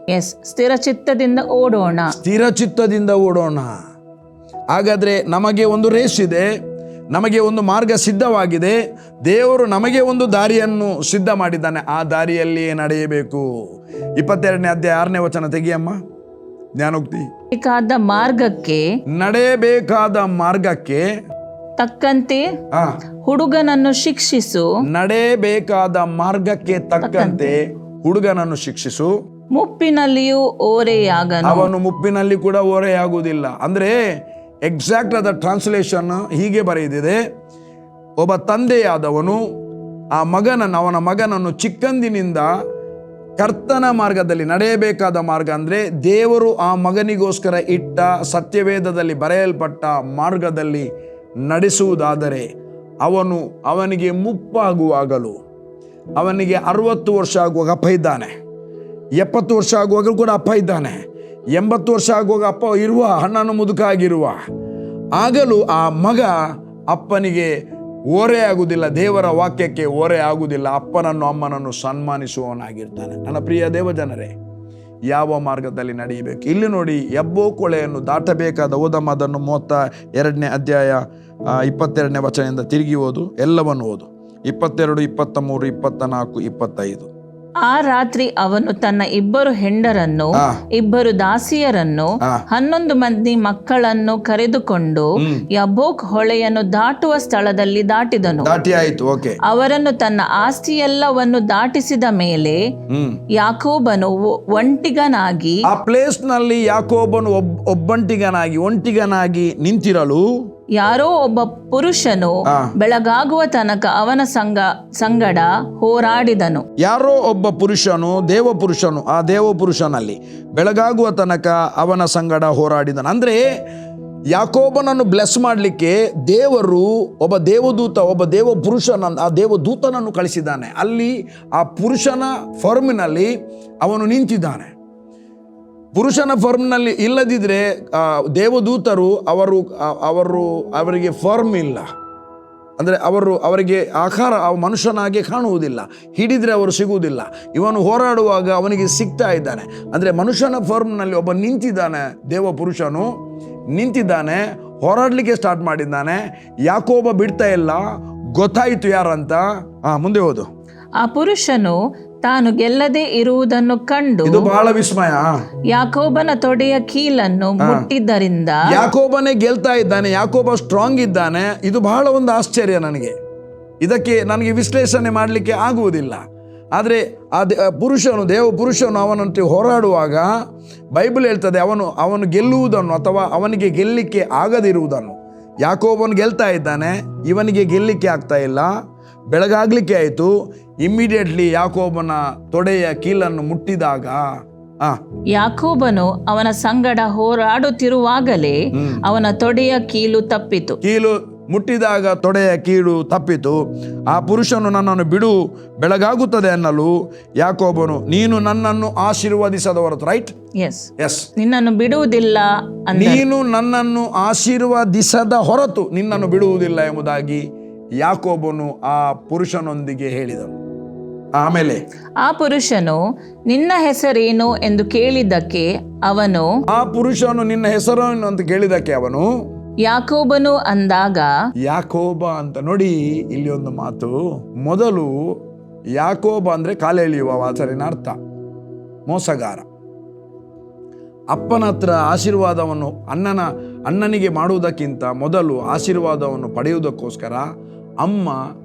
ಸ್ಥಿರಚಿತ್ತದಿಂದ ಓಡೋಣ, ಸ್ಥಿರಚಿತ್ತದಿಂದ ಓಡೋಣ. ಹಾಗಾದ್ರೆ ನಮಗೆ ಒಂದು ರೇಸ್ ಇದೆ, ನಮಗೆ ಒಂದು ಮಾರ್ಗ ಸಿದ್ಧವಾಗಿದೆ. ದೇವರು ನಮಗೆ ಒಂದು ದಾರಿಯನ್ನು ಸಿದ್ಧ ಮಾಡಿದ್ದಾನೆ, ಆ ದಾರಿಯಲ್ಲಿಯೇ ನಡೆಯಬೇಕು. 22ನೇ ಅಧ್ಯಾಯ 6ನೇ ವಚನ ತೆಗಿಯಮ್ಮ. ಜ್ಞಾನೋಕ್ತಿ. ನಡೆಯಬೇಕಾದ ಮಾರ್ಗಕ್ಕೆ ತಕ್ಕಂತೆ ಹುಡುಗನನ್ನು ಶಿಕ್ಷಿಸು. ನಡೆಯಬೇಕಾದ ಮಾರ್ಗಕ್ಕೆ ತಕ್ಕಂತೆ ಹುಡುಗನನ್ನು ಶಿಕ್ಷಿಸು. ಮುಪ್ಪಿನಲ್ಲಿಯೂ ಓರೆಯಾಗನು. ಅವನು ಮುಪ್ಪಿನಲ್ಲಿ ಕೂಡ ಓರೆಯಾಗುವುದಿಲ್ಲ. ಅಂದ್ರೆ ಎಕ್ಸಾಕ್ಟ್ ಆದ ಟ್ರಾನ್ಸ್ಲೇಷನ್ ಹೀಗೆ ಬರೆದಿದೆ: ಒಬ್ಬ ತಂದೆಯಾದವನು ಅವನ ಮಗನನ್ನು ಚಿಕ್ಕಂದಿನಿಂದ ಕರ್ತನ ಮಾರ್ಗದಲ್ಲಿ ನಡೆಯಬೇಕಾದ ಮಾರ್ಗ ಅಂದರೆ ದೇವರು ಆ ಮಗನಿಗೋಸ್ಕರ ಇಟ್ಟ ಸತ್ಯವೇದದಲ್ಲಿ ಬರೆಯಲ್ಪಟ್ಟ ಮಾರ್ಗದಲ್ಲಿ ನಡೆಸುವುದಾದರೆ ಅವನಿಗೆ ಮುಪ್ಪಾಗುವಾಗಲೂ, ಅವನಿಗೆ 60 ವರ್ಷ ಆಗುವಾಗ ಅಪ್ಪ ಇದ್ದಾನೆ, 70 ವರ್ಷ ಆಗುವಾಗಲೂ ಕೂಡ ಅಪ್ಪ ಇದ್ದಾನೆ, 80 ವರ್ಷ ಆಗುವಾಗ ಅಪ್ಪ ಇರುವ, ಹಣ್ಣನ್ನು ಮುದುಕಾಗಿರುವ ಆಗಲೂ ಆ ಮಗ ಅಪ್ಪನಿಗೆ ಓರೆ ಆಗುವುದಿಲ್ಲ, ದೇವರ ವಾಕ್ಯಕ್ಕೆ ಓರೆ ಆಗುವುದಿಲ್ಲ, ಅಪ್ಪನನ್ನು ಅಮ್ಮನನ್ನು ಸನ್ಮಾನಿಸುವವನಾಗಿರ್ತಾನೆ. ನನ್ನ ಪ್ರಿಯ ದೇವಜನರೇ, ಯಾವ ಮಾರ್ಗದಲ್ಲಿ ನಡೆಯಬೇಕು? ಇಲ್ಲಿ ನೋಡಿ, ಎಬ್ಬೋ ಕೊಳೆಯನ್ನು ದಾಟಬೇಕಾದ ಓದಮ್ಮ, ಅದನ್ನು 32ನೇ ಅಧ್ಯಾಯ 22ನೇ ವಚನದಿಂದ ತಿರುಗಿ ಓದು, ಎಲ್ಲವನ್ನು ಓದು. 22, 23, 24, 25. ಆ ರಾತ್ರಿ ಅವನು ತನ್ನ 2 ಹೆಂಡರನ್ನು 2 ದಾಸಿಯರನ್ನು 11 ಮಂದಿ ಮಕ್ಕಳನ್ನು ಕರೆದುಕೊಂಡು ಯಬ್ಬೋಕ್ ಹೊಳೆಯನ್ನು ದಾಟುವ ಸ್ಥಳದಲ್ಲಿ ದಾಟಿದನು. ಅವರನ್ನು ತನ್ನ ಆಸ್ತಿಯೆಲ್ಲವನ್ನು ದಾಟಿಸಿದ ಮೇಲೆ ಯಾಕೋಬನು ಒಂಟಿಗನಾಗಿ, ಆ ಪ್ಲೇಸ್ ನಲ್ಲಿ ಯಾಕೋಬನು ಒಂಟಿಗನಾಗಿ ನಿಂತಿರಲು ಯಾರೋ ಒಬ್ಬ ಪುರುಷನು ಬೆಳಗಾಗುವ ತನಕ ಅವನ ಸಂಗಡ ಹೋರಾಡಿದನು. ಯಾರೋ ಒಬ್ಬ ಪುರುಷನು, ದೇವಪುರುಷನು, ಆ ದೇವಪುರುಷನಲ್ಲಿ ಬೆಳಗಾಗುವ ತನಕ ಅವನ ಸಂಗಡ ಹೋರಾಡಿದನು. ಅಂದ್ರೆ ಯಾಕೋಬನನ್ನು ಬ್ಲೆಸ್ ಮಾಡಲಿಕ್ಕೆ ದೇವರು ಒಬ್ಬ ದೇವದೂತ, ಒಬ್ಬ ಆ ದೇವದೂತನನ್ನು ಕಳಿಸಿದ್ದಾನೆ. ಅಲ್ಲಿ ಆ ಪುರುಷನ ಫರ್ಮಿನಲ್ಲಿ ಅವನು ನಿಂತಿದ್ದಾನೆ. ಪುರುಷನ ಫರ್ಮ್ನಲ್ಲಿ ಇಲ್ಲದಿದ್ದರೆ ದೇವದೂತರು ಅವರಿಗೆ ಫರ್ಮ್ ಇಲ್ಲ, ಅಂದರೆ ಅವರಿಗೆ ಆಕಾರ ಮನುಷ್ಯನಾಗಿ ಕಾಣುವುದಿಲ್ಲ, ಹಿಡಿದ್ರೆ ಅವರು ಸಿಗುವುದಿಲ್ಲ. ಇವನು ಹೋರಾಡುವಾಗ ಅವನಿಗೆ ಸಿಗ್ತಾ ಇದ್ದಾನೆ. ಅಂದರೆ ಮನುಷ್ಯನ ಫರ್ಮ್ನಲ್ಲಿ ಒಬ್ಬ ನಿಂತಿದ್ದಾನೆ, ದೇವ ಪುರುಷನು ನಿಂತಿದ್ದಾನೆ, ಹೋರಾಡಲಿಕ್ಕೆ ಸ್ಟಾರ್ಟ್ ಮಾಡಿದ್ದಾನೆ. ಯಾಕೋಬ ಬಿಡ್ತಾ ಇಲ್ಲ, ಗೊತ್ತಾಯಿತು ಯಾರಂತ. ಮುಂದೆ ಹೋದು. ಆ ಪುರುಷನು ತಾನು ಗೆಲ್ಲದೆ ಇರುವುದನ್ನು ಕಂಡು, ಇದು ಬಹಳ ವಿಸ್ಮಯ, ಯಾಕೋಬನ ತೊಡೆಯ ಕೀಲನ್ನು ಮುಟ್ಟಿದ್ದರಿಂದ, ಯಾಕೋಬನೇ ಗೆಲ್ತಾ ಇದ್ದಾನೆ, ಯಾಕೋಬ ಸ್ಟ್ರಾಂಗ್ ಇದ್ದಾನೆ. ಇದು ಬಹಳ ಒಂದು ಆಶ್ಚರ್ಯ ನನಗೆ. ಇದಕ್ಕೆ ನನಗೆ ವಿಶ್ಲೇಷಣೆ ಮಾಡಲಿಕ್ಕೆ ಆಗುವುದಿಲ್ಲ. ಆದರೆ ಆ ದೇವ ಪುರುಷನು ಅವನಂತೆ ಹೋರಾಡುವಾಗ ಬೈಬಲ್ ಹೇಳ್ತದೆ, ಅವನು ಗೆಲ್ಲುವುದನ್ನು ಅಥವಾ ಅವನಿಗೆ ಗೆಲ್ಲಿಕ್ಕೆ ಆಗದಿರುವುದನ್ನು. ಯಾಕೋಬನು ಗೆಲ್ತಾ ಇದ್ದಾನೆ, ಇವನಿಗೆ ಗೆಲ್ಲಿಕ್ಕೆ ಆಗ್ತಾ ಇಲ್ಲ. ಬೆಳಗಾಗ್ಲಿಕ್ಕೆ ಆಯಿತು. ಇಮ್ಮಿಡಿಯೇಟ್ಲಿ ಯಾಕೋಬನ ತೊಡೆಯ ಕೀಲನ್ನು ಮುಟ್ಟಿದಾಗ, ಯಾಕೋಬನು ಅವನ ಸಂಗಡ ಹೋರಾಡುತ್ತಿರುವಾಗಲೇ ಅವನ ತೊಡೆಯ ಕೀಲು ಮುಟ್ಟಿದಾಗ ತೊಡೆಯ ಕೀಲು ತಪ್ಪಿತು. ಆ ಪುರುಷನು ನನ್ನನ್ನು ಬಿಡು, ಬೆಳಗಾಗುತ್ತದೆ ಅನ್ನಲು ಯಾಕೋಬನು, ನೀನು ನನ್ನನ್ನು ಆಶೀರ್ವದಿಸದ ಹೊರತು, ರೈಟ್, ಎಸ್, ನಿನ್ನನ್ನು ಬಿಡುವುದಿಲ್ಲ, ನೀನು ನನ್ನನ್ನು ಆಶೀರ್ವದಿಸದ ಹೊರತು ನಿನ್ನನ್ನು ಬಿಡುವುದಿಲ್ಲ ಎಂಬುದಾಗಿ ಯಾಕೋಬನು ಆ ಪುರುಷನೊಂದಿಗೆ ಹೇಳಿದನು. ಆಮೇಲೆ ಆ ಪುರುಷನು ನಿನ್ನ ಹೆಸರೇನು ಎಂದು ಕೇಳಿದ್ದಕ್ಕೆ ಅವನು, ಆ ಪುರುಷನು ನಿನ್ನ ಹೆಸರೇನು ಅಂತ ಕೇಳಿದಕ್ಕೆ ಅವನು ಯಾಕೋಬನು ಅಂದಾಗ, ಯಾಕೋಬ ಅಂತ. ನೋಡಿ, ಇಲ್ಲಿ ಒಂದು ಮಾತು. ಮೊದಲು ಯಾಕೋಬ ಅಂದ್ರೆ ಕಾಲೆಳೆಯುವ ವಾಸರಿನ ಅರ್ಥ, ಮೋಸಗಾರ. ಅಪ್ಪನ ಹತ್ರ ಆಶೀರ್ವಾದವನ್ನು ಅಣ್ಣನಿಗೆ ಮಾಡುವುದಕ್ಕಿಂತ ಮೊದಲು ಆಶೀರ್ವಾದವನ್ನು ಪಡೆಯುವುದಕ್ಕೋಸ್ಕರ ಅಮ್ಮ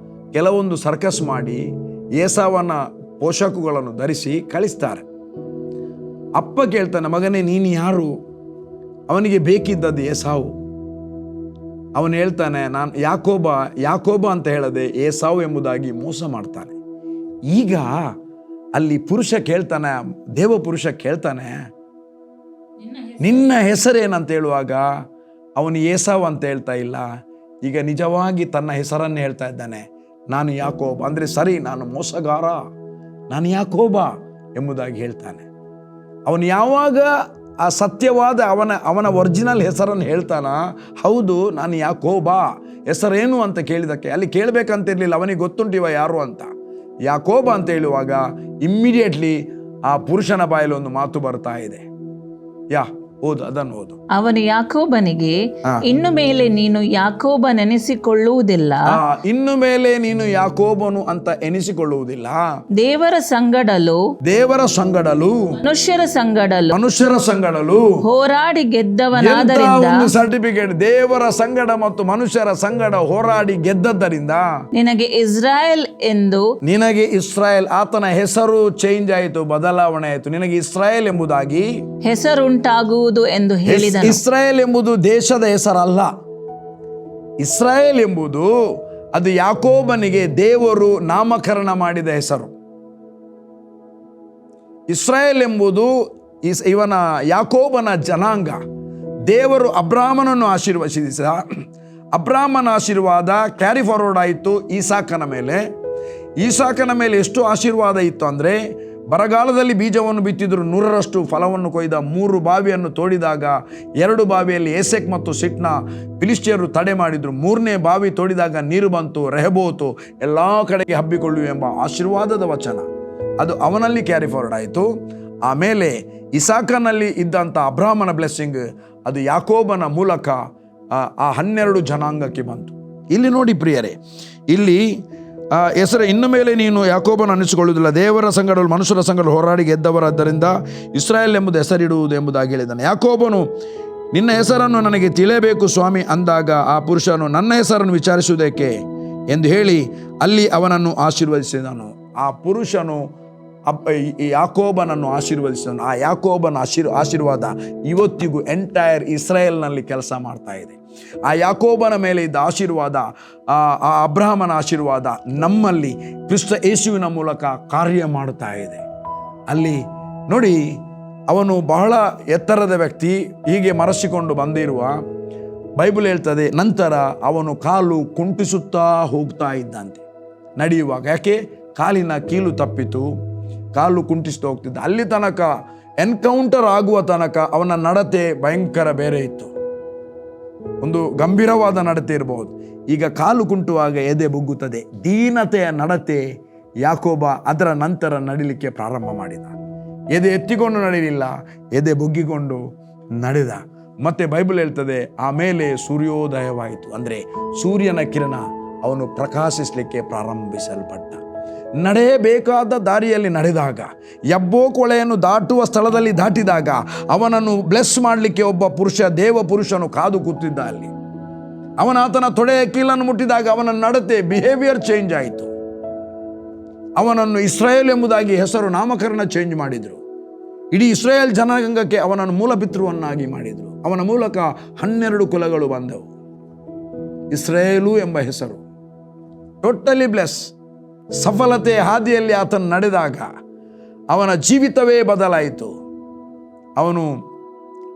ಕೆಲವೊಂದು ಸರ್ಕಸ್ ಮಾಡಿ ಏಸಾವನ ಪೋಷಕಗಳನ್ನು ಧರಿಸಿ ಕಳಿಸ್ತಾರೆ. ಅಪ್ಪ ಕೇಳ್ತಾನೆ, ಮಗನೇ ನೀನು ಯಾರು? ಅವನಿಗೆ ಬೇಕಿದ್ದದ್ದು ಏಸಾವು. ಅವನು ಹೇಳ್ತಾನೆ, ನಾನು ಯಾಕೋಬ ಅಂತ ಹೇಳದೆ ಏಸಾವು ಎಂಬುದಾಗಿ ಮೋಸ ಮಾಡ್ತಾನೆ. ಈಗ ಅಲ್ಲಿ ಪುರುಷ ಕೇಳ್ತಾನೆ, ದೇವ ಪುರುಷ ಕೇಳ್ತಾನೆ, ನಿನ್ನ ಹೆಸರೇನಂತ ಹೇಳುವಾಗ ಅವನು ಏಸಾವ್ ಅಂತ ಹೇಳ್ತಾ ಇಲ್ಲ, ಈಗ ನಿಜವಾಗಿ ತನ್ನ ಹೆಸರನ್ನು ಹೇಳ್ತಾ ಇದ್ದಾನೆ. ನಾನು ಯಾಕೋಬ, ಅಂದರೆ ಸರಿ, ನಾನು ಮೋಸಗಾರ, ನಾನು ಯಾಕೋಬ ಎಂಬುದಾಗಿ ಹೇಳ್ತಾನೆ. ಅವನು ಯಾವಾಗ ಆ ಸತ್ಯವಾದ ಅವನ ಒರಿಜಿನಲ್ ಹೆಸರನ್ನು ಹೇಳ್ತಾನ, ಹೌದು ನಾನು ಯಾಕೋಬ, ಹೆಸರೇನು ಅಂತ ಕೇಳಿದಕ್ಕೆ ಅಲ್ಲಿ ಕೇಳಬೇಕಂತಿರ್ಲಿಲ್ಲ, ಅವನಿಗೆ ಗೊತ್ತುಂಟಿವ ಯಾರು ಅಂತ. ಯಾಕೋಬ ಅಂತ ಹೇಳುವಾಗ ಇಮ್ಮಿಡಿಯೇಟ್ಲಿ ಆ ಪುರುಷನ ಬಾಯಲ್ಲಿ ಒಂದು ಮಾತು ಬರ್ತಾ ಇದೆ. ಓದು, ಅದನ್ನು ಓದು. ಅವನು ಯಾಕೋಬನಿಗೆ, ಇನ್ನು ಮೇಲೆ ನೀನು ಯಾಕೋಬನೆನಿಸಿಕೊಳ್ಳುವುದಿಲ್ಲ, ಇನ್ನು ಮೇಲೆ ನೀನು ಯಾಕೋಬನು ಅಂತ ಎನಿಸಿಕೊಳ್ಳುವುದಿಲ್ಲ, ದೇವರ ಸಂಗಡಲು ಮನುಷ್ಯರ ಸಂಗಡಲು ಹೋರಾಡಿ ಗೆದ್ದವನಾದರಿಂದ, ಸರ್ಟಿಫಿಕೇಟ್, ದೇವರ ಸಂಗಡ ಮತ್ತು ಮನುಷ್ಯರ ಸಂಗಡ ಹೋರಾಡಿ ಗೆದ್ದದ್ದರಿಂದ ನಿನಗೆ ಇಸ್ರಾಯೇಲ್, ಆತನ ಹೆಸರು ಚೇಂಜ್ ಆಯಿತು, ಬದಲಾವಣೆ ಆಯಿತು, ನಿನಗೆ ಇಸ್ರಾಯೇಲ್ ಎಂಬುದಾಗಿ ಹೆಸರುಂಟಾಗುವುದು ಎಂದು ಹೇಳಿದನು. ಇಸ್ರಾಯೇಲ್ ಎಂಬುದು ದೇಶದ ಹೆಸರಲ್ಲ. ಇಸ್ರಾಯೇಲ್ ಎಂಬುದು ಅದು ಯಾಕೋಬನಿಗೆ ದೇವರು ನಾಮಕರಣ ಮಾಡಿದ ಹೆಸರು. ಇಸ್ರಾಯೇಲ್ ಎಂಬುದು ಇವನ ಯಾಕೋಬನ ಜನಾಂಗ. ದೇವರು ಅಬ್ರಾಮನನ್ನು ಆಶೀರ್ವದಿಸಿದ, ಅಬ್ರಾಮನ ಆಶೀರ್ವಾದ ಕ್ಯಾರಿ ಫಾರ್ವರ್ಡ್ ಆಯಿತು ಈಸಾಕನ ಮೇಲೆ. ಈಸಾಕನ ಮೇಲೆ ಎಷ್ಟು ಆಶೀರ್ವಾದ ಇತ್ತು ಅಂದರೆ, ಬರಗಾಲದಲ್ಲಿ ಬೀಜವನ್ನು ಬಿತ್ತಿದ್ರು 100ರಷ್ಟು ಫಲವನ್ನು ಕೊಯ್ದ. 3 ಬಾವಿಯನ್ನು ತೋಡಿದಾಗ 2 ಬಾವಿಯಲ್ಲಿ ಏಸೆಕ್ ಮತ್ತು ಸಿಟ್ನ ಫಿಲಿಸ್ಟಿಯರು ತಡೆ ಮಾಡಿದ್ರು. 3ನೇ ಬಾವಿ ತೋಡಿದಾಗ ನೀರು ಬಂತು, ರೆಹಬೋತು ಎಲ್ಲ ಕಡೆಗೆ ಹಬ್ಬಿಕೊಳ್ಳುವ ಎಂಬ ಆಶೀರ್ವಾದದ ವಚನ ಅದು ಅವನಲ್ಲಿ ಕ್ಯಾರಿ ಫಾರ್ವರ್ಡ್ ಆಯಿತು. ಆಮೇಲೆ ಇಸಾಕನಲ್ಲಿ ಇದ್ದಂಥ ಅಬ್ರಾಮನ ಬ್ಲೆಸ್ಸಿಂಗ್ ಅದು ಯಾಕೋಬನ ಮೂಲಕ ಆ 12 ಜನಾಂಗಕ್ಕೆ ಬಂತು. ಇಲ್ಲಿ ನೋಡಿ ಪ್ರಿಯರೇ, ಇಲ್ಲಿ ಹೆಸರು ಇನ್ನು ಮೇಲೆ ನೀನು ಯಾಕೋಬನ ಅನ್ನಿಸಿಕೊಳ್ಳುವುದಿಲ್ಲ, ದೇವರ ಸಂಗಡಲು ಮನುಷ್ಯರ ಸಂಗಡ ಹೋರಾಡಿ ಗೆದ್ದವರಾದ್ದರಿಂದ ಇಸ್ರಾಯೇಲ್ ಎಂಬುದು ಹೆಸರಿಡುವುದು ಎಂಬುದಾಗಿ ಹೇಳಿದ್ದಾನೆ. ಯಾಕೋಬನು, ನಿನ್ನ ಹೆಸರನ್ನು ನನಗೆ ತಿಳಿಯಬೇಕು ಸ್ವಾಮಿ ಅಂದಾಗ ಆ ಪುರುಷನು, ನನ್ನ ಹೆಸರನ್ನು ವಿಚಾರಿಸುವುದಕ್ಕೆ ಎಂದು ಹೇಳಿ ಅಲ್ಲಿ ಅವನನ್ನು ಆಶೀರ್ವದಿಸಿದನು. ಆ ಪುರುಷನು ಯಾಕೋಬನನ್ನು ಆಶೀರ್ವದಿಸಿದನು. ಆ ಯಾಕೋಬನ ಆಶೀರ್ವಾದ ಇವತ್ತಿಗೂ ಎಂಟೈರ್ ಇಸ್ರಾಯೇಲ್ನಲ್ಲಿ ಕೆಲಸ ಮಾಡ್ತಾ ಇದೆ. ಆ ಯಾಕೋಬನ ಮೇಲೆ ಇದ್ದ ಆಶೀರ್ವಾದ, ಆ ಅಬ್ರಹಾಮನ ಆಶೀರ್ವಾದ ನಮ್ಮಲ್ಲಿ ಕ್ರಿಸ್ತ ಯೇಸುವಿನ ಮೂಲಕ ಕಾರ್ಯ ಮಾಡುತ್ತಾ ಇದೆ. ಅಲ್ಲಿ ನೋಡಿ, ಅವನು ಬಹಳ ಎತ್ತರದ ವ್ಯಕ್ತಿ, ಹೀಗೆ ಮರೆಸಿಕೊಂಡು ಬಂದಿರುವ ಬೈಬಲ್ ಹೇಳ್ತದೆ, ನಂತರ ಅವನು ಕಾಲು ಕುಂಟಿಸುತ್ತಾ ಹೋಗ್ತಾ ಇದ್ದಂತೆ ನಡೆಯುವಾಗ. ಯಾಕೆ? ಕಾಲಿನ ಕೀಲು ತಪ್ಪಿತು, ಕಾಲು ಕುಂಟಿಸ್ತಾ ಹೋಗ್ತಿದ್ದ. ಅಲ್ಲಿ ತನಕ ಎನ್ಕೌಂಟರ್ ಆಗುವ ತನಕ ಅವನ ನಡತೆ ಭಯಂಕರ ಬೇರೆ ಇತ್ತು, ಒಂದು ಗಂಭೀರವಾದ ನಡತೆ ಇರಬಹುದು. ಈಗ ಕಾಲು ಕುಂಟುವಾಗ ಎದೆ ಬುಗ್ಗುತ್ತದೆ. ದೀನತೆಯ ನಡತೆ ಯಾಕೋಬ ಅದರ ನಂತರ ನಡಿಲಿಕ್ಕೆ ಪ್ರಾರಂಭ ಮಾಡಿದ. ಎದೆ ಎತ್ತಿಕೊಂಡು ನಡೆಯಲಿಲ್ಲ, ಎದೆ ಬುಗ್ಗಿಕೊಂಡು ನಡೆದ. ಮತ್ತೆ ಬೈಬಲ್ ಹೇಳ್ತದೆ, ಆಮೇಲೆ ಸೂರ್ಯೋದಯವಾಯಿತು, ಅಂದರೆ ಸೂರ್ಯನ ಕಿರಣ ಅವನು ಪ್ರಕಾಶಿಸಲಿಕ್ಕೆ ಪ್ರಾರಂಭಿಸಲ್ಪಟ್ಟ. ನಡೆಯಬೇಕಾದ ದಾರಿಯಲ್ಲಿ ನಡೆದಾಗ, ಯಬ್ಬೋ ಕೊಳೆಯನ್ನು ದಾಟುವ ಸ್ಥಳದಲ್ಲಿ ದಾಟಿದಾಗ ಅವನನ್ನು ಬ್ಲೆಸ್ ಮಾಡಲಿಕ್ಕೆ ಒಬ್ಬ ಪುರುಷ, ದೇವ ಪುರುಷನು ಕಾದು ಕೂತಿದ್ದ. ಅಲ್ಲಿ ಆತನ ತೊಡೆಯ ಕೀಲನ್ನು ಮುಟ್ಟಿದಾಗ ಅವನ ನಡತೆ, ಬಿಹೇವಿಯರ್ ಚೇಂಜ್ ಆಯಿತು. ಅವನನ್ನು ಇಸ್ರಾಯೇಲ್ ಎಂಬುದಾಗಿ ಹೆಸರು ನಾಮಕರಣ ಚೇಂಜ್ ಮಾಡಿದರು. ಇಡೀ ಇಸ್ರಾಯೇಲ್ ಜನಾಂಗಕ್ಕೆ ಅವನನ್ನು ಮೂಲಪಿತೃವನ್ನಾಗಿ ಮಾಡಿದರು. ಅವನ ಮೂಲಕ 12 ಕುಲಗಳು ಬಂದವು. ಇಸ್ರಾಯೇಲು ಎಂಬ ಹೆಸರು ಟೋಟಲಿ ಬ್ಲೆಸ್. ಸಫಲತೆ ಹಾದಿಯಲ್ಲಿ ಆತನು ನಡೆದಾಗ ಅವನ ಜೀವಿತವೇ ಬದಲಾಯಿತು. ಅವನು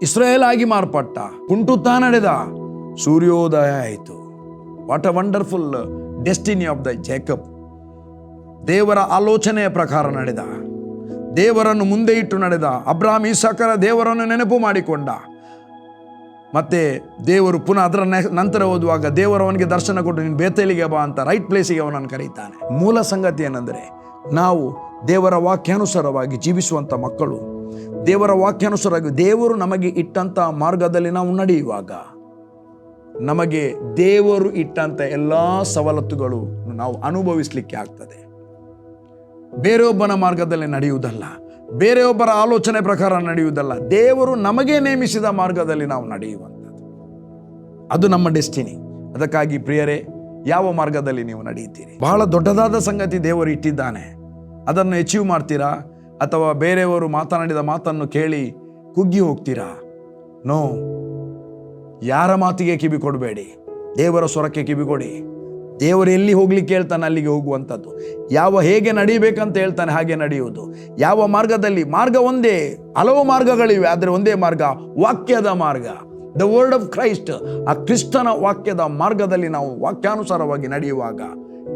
ಇಸ್ರಾಯೇಲ್ ಆಗಿ ಮಾರ್ಪಟ್ಟ, ಕುಂಟುತ್ತಾ ನಡೆದ, ಸೂರ್ಯೋದಯ ಆಯಿತು. What a wonderful destiny of the Jacob. ದೇವರ ಆಲೋಚನೆಯ ಪ್ರಕಾರ ನಡೆದ, ದೇವರನ್ನು ಮುಂದೆ ಇಟ್ಟು ನಡೆದ. ಅಬ್ರಹಾಂ ಇಸಾಕರ ದೇವರನ್ನು ನೆನಪು ಮಾಡಿಕೊಂಡ. ಮತ್ತೆ ದೇವರು ಪುನಃ ಅದರ ನಂತರ ಓದುವಾಗ ದೇವರು ಅವನಿಗೆ ದರ್ಶನ ಕೊಟ್ಟು, ನೀನು ಬೇತೇಲಿಗೆ ಬಾ ಅಂತ ರೈಟ್ ಪ್ಲೇಸಿಗೆ ಅವನನ್ನು ಕರೀತಾನೆ. ಮೂಲ ಸಂಗತಿ ಏನೆಂದರೆ, ನಾವು ದೇವರ ವಾಕ್ಯಾನುಸಾರವಾಗಿ ಜೀವಿಸುವಂಥ ಮಕ್ಕಳು, ದೇವರ ವಾಕ್ಯಾನುಸಾರವಾಗಿ ದೇವರು ನಮಗೆ ಇಟ್ಟಂಥ ಮಾರ್ಗದಲ್ಲಿ ನಾವು ನಡೆಯುವಾಗ ನಮಗೆ ದೇವರು ಇಟ್ಟಂಥ ಎಲ್ಲ ಸವಲತ್ತುಗಳು ನಾವು ಅನುಭವಿಸಲಿಕ್ಕೆ ಆಗ್ತದೆ. ಬೇರೆಯೊಬ್ಬನ ಮಾರ್ಗದಲ್ಲಿ ನಡೆಯುವುದಲ್ಲ, ಬೇರೆಯೊಬ್ಬರ ಆಲೋಚನೆ ಪ್ರಕಾರ ನಡೆಯುವುದಲ್ಲ, ದೇವರು ನಮಗೆ ನೇಮಿಸಿದ ಮಾರ್ಗದಲ್ಲಿ ನಾವು ನಡೆಯುವಂಥದ್ದು. ಅದು ನಮ್ಮ ಡೆಸ್ಟಿನಿ. ಅದಕ್ಕಾಗಿ ಪ್ರಿಯರೇ, ಯಾವ ಮಾರ್ಗದಲ್ಲಿ ನೀವು ನಡೆಯುತ್ತೀರಿ? ಬಹಳ ದೊಡ್ಡದಾದ ಸಂಗತಿ ದೇವರು ಇಟ್ಟಿದ್ದಾನೆ, ಅದನ್ನು ಅಚೀವ್ ಮಾಡ್ತೀರಾ? ಅಥವಾ ಬೇರೆಯವರು ಮಾತನಾಡಿದ ಮಾತನ್ನು ಕೇಳಿ ಕುಗ್ಗಿ ಹೋಗ್ತೀರಾ? ನೋ, ಯಾರ ಮಾತಿಗೆ ಕಿವಿ ಕೊಡಬೇಡಿ, ದೇವರ ಸ್ವರಕ್ಕೆ ಕಿವಿ ಕೊಡಿ. ದೇವರು ಎಲ್ಲಿ ಹೋಗ್ಲಿಕ್ಕೆ ಹೇಳ್ತಾನೆ ಅಲ್ಲಿಗೆ ಹೋಗುವಂಥದ್ದು. ಹೇಗೆ ನಡೀಬೇಕಂತ ಹೇಳ್ತಾನೆ ಹಾಗೆ ನಡೆಯುವುದು. ಯಾವ ಮಾರ್ಗದಲ್ಲಿ, ಮಾರ್ಗ ಒಂದೇ, ಹಲವು ಮಾರ್ಗಗಳಿವೆ, ಆದರೆ ಒಂದೇ ಮಾರ್ಗ, ವಾಕ್ಯದ ಮಾರ್ಗ, ದ ವರ್ಡ್ ಆಫ್ ಕ್ರೈಸ್ಟ್. ಆ ಕ್ರಿಸ್ತನ ವಾಕ್ಯದ ಮಾರ್ಗದಲ್ಲಿ ನಾವು ವಾಕ್ಯಾನುಸಾರವಾಗಿ ನಡೆಯುವಾಗ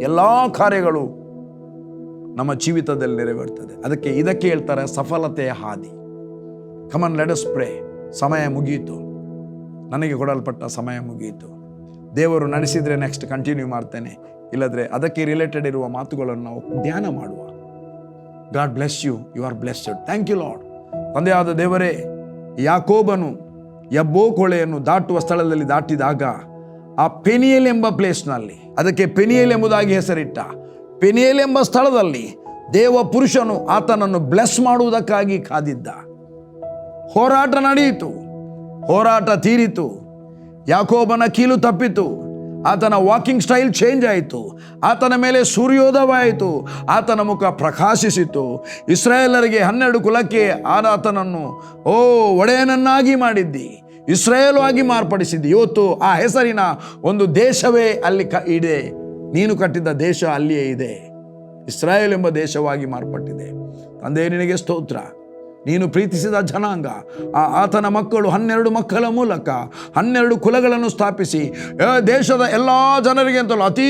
ಎಲ್ಲ ಕಾರ್ಯಗಳು ನಮ್ಮ ಜೀವಿತದಲ್ಲಿ ನೆರವೇರ್ತದೆ. ಇದಕ್ಕೆ ಹೇಳ್ತಾರೆ ಸಫಲತೆಯ ಹಾದಿ. Come on let us pray. ಸಮಯ ಮುಗಿಯಿತು, ನನಗೆ ಕೊಡಲ್ಪಟ್ಟ ಸಮಯ ಮುಗಿಯಿತು. ದೇವರು ನಡೆಸಿದರೆ ನೆಕ್ಸ್ಟ್ ಕಂಟಿನ್ಯೂ ಮಾಡ್ತೇನೆ, ಇಲ್ಲದ್ರೆ ಅದಕ್ಕೆ ರಿಲೇಟೆಡ್ ಇರುವ ಮಾತುಗಳನ್ನು ನಾವು ಧ್ಯಾನ ಮಾಡುವ. God bless you, you are blessed. Thank you Lord. ತಂದೆಯಾದ ದೇವರೇ, ಯಾಕೋಬನು ಯಬ್ಬೋಕ್ ಹೊಳೆಯನ್ನು ದಾಟುವ ಸ್ಥಳದಲ್ಲಿ ದಾಟಿದಾಗ ಆ ಪೆನಿಯೇಲ್ ಎಂಬ ಪ್ಲೇಸ್ನಲ್ಲಿ, ಅದಕ್ಕೆ ಪೆನಿಯೇಲ್ ಎಂಬುದಾಗಿ ಹೆಸರಿಟ್ಟ, ಪೆನಿಯೇಲ್ ಎಂಬ ಸ್ಥಳದಲ್ಲಿ ದೇವ ಪುರುಷನು ಆತನನ್ನು ಬ್ಲೆಸ್ ಮಾಡುವುದಕ್ಕಾಗಿ ಕಾದಿದ್ದ. ಹೋರಾಟ ನಡೆಯಿತು, ಹೋರಾಟ ತೀರಿತು, ಯಾಕೋಬನ ಕೀಲು ತಪ್ಪಿತು, ಆತನ ವಾಕಿಂಗ್ ಸ್ಟೈಲ್ ಚೇಂಜ್ ಆಯಿತು, ಆತನ ಮೇಲೆ ಸೂರ್ಯೋದಯವಾಯಿತು, ಆತನ ಮುಖ ಪ್ರಕಾಶಿಸಿತು. ಇಸ್ರಾಯೇಲರಿಗೆ 12 ಕುಲಕ್ಕೆ ಆತನನ್ನು ಒಡೆಯನನ್ನಾಗಿ ಮಾಡಿದ್ದಿ, ಇಸ್ರಾಯೇಲ್ ಆಗಿ ಮಾರ್ಪಡಿಸಿದ್ದಿ. ಇವತ್ತು ಆ ಹೆಸರಿನ ಒಂದು ದೇಶವೇ ಅಲ್ಲಿ ಇದೆ. ನೀನು ಕಟ್ಟಿದ ದೇಶ ಅಲ್ಲಿಯೇ ಇದೆ, ಇಸ್ರಾಯೇಲ್ ಎಂಬ ದೇಶವಾಗಿ ಮಾರ್ಪಟ್ಟಿದೆ. ತಂದೆ ನಿನಗೆ ಸ್ತೋತ್ರ. ನೀನು ಪ್ರೀತಿಸಿದ ಜನಾಂಗ, ಆತನ ಮಕ್ಕಳು 12 ಮಕ್ಕಳ ಮೂಲಕ 12 ಕುಲಗಳನ್ನು ಸ್ಥಾಪಿಸಿ ದೇಶದ ಎಲ್ಲ ಜನರಿಗೆ ಅಂತಲೂ ಅತೀ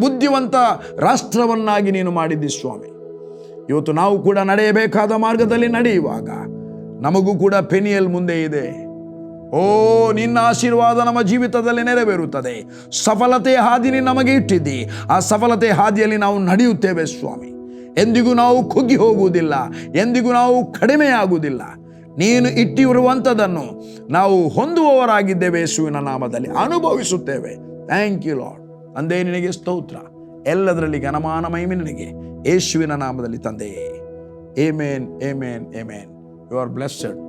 ಬುದ್ಧಿವಂತ ರಾಷ್ಟ್ರವನ್ನಾಗಿ ನೀನು ಮಾಡಿದ್ದಿ ಸ್ವಾಮಿ. ಇವತ್ತು ನಾವು ಕೂಡ ನಡೆಯಬೇಕಾದ ಮಾರ್ಗದಲ್ಲಿ ನಡೆಯುವಾಗ ನಮಗೂ ಕೂಡ ಪೆನಿಯೇಲ್ ಮುಂದೆ ಇದೆ. ನಿನ್ನ ಆಶೀರ್ವಾದ ನಮ್ಮ ಜೀವಿತದಲ್ಲಿ ನೆರವೇರುತ್ತದೆ. ಸಫಲತೆಯ ಹಾದಿ ನಮಗೆ ಇಟ್ಟಿದ್ದಿ. ಆ ಸಫಲತೆಯ ಹಾದಿಯಲ್ಲಿ ನಾವು ನಡೆಯುತ್ತೇವೆ ಸ್ವಾಮಿ. ಎಂದಿಗೂ ನಾವು ಕುಗ್ಗಿ ಹೋಗುವುದಿಲ್ಲ, ಎಂದಿಗೂ ನಾವು ಕಡಿಮೆಯಾಗುವುದಿಲ್ಲ. ನೀನು ಇಟ್ಟಿರುವಂಥದ್ದನ್ನು ನಾವು ಹೊಂದುವವರಾಗಿದ್ದೇವೆ. ಯೇಸುವಿನ ನಾಮದಲ್ಲಿ ಅನುಭವಿಸುತ್ತೇವೆ. Thank you lord. ತಂದೆ ನಿನಗೆ ಸ್ತೋತ್ರ. ಎಲ್ಲದರಲ್ಲಿ ಘನಮಾನ ಮಹಿಮೆ ನಿನಗೆ, ಯೇಸುವಿನ ನಾಮದಲ್ಲಿ ತಂದೆಯೇ. Amen, amen, amen. You are blessed.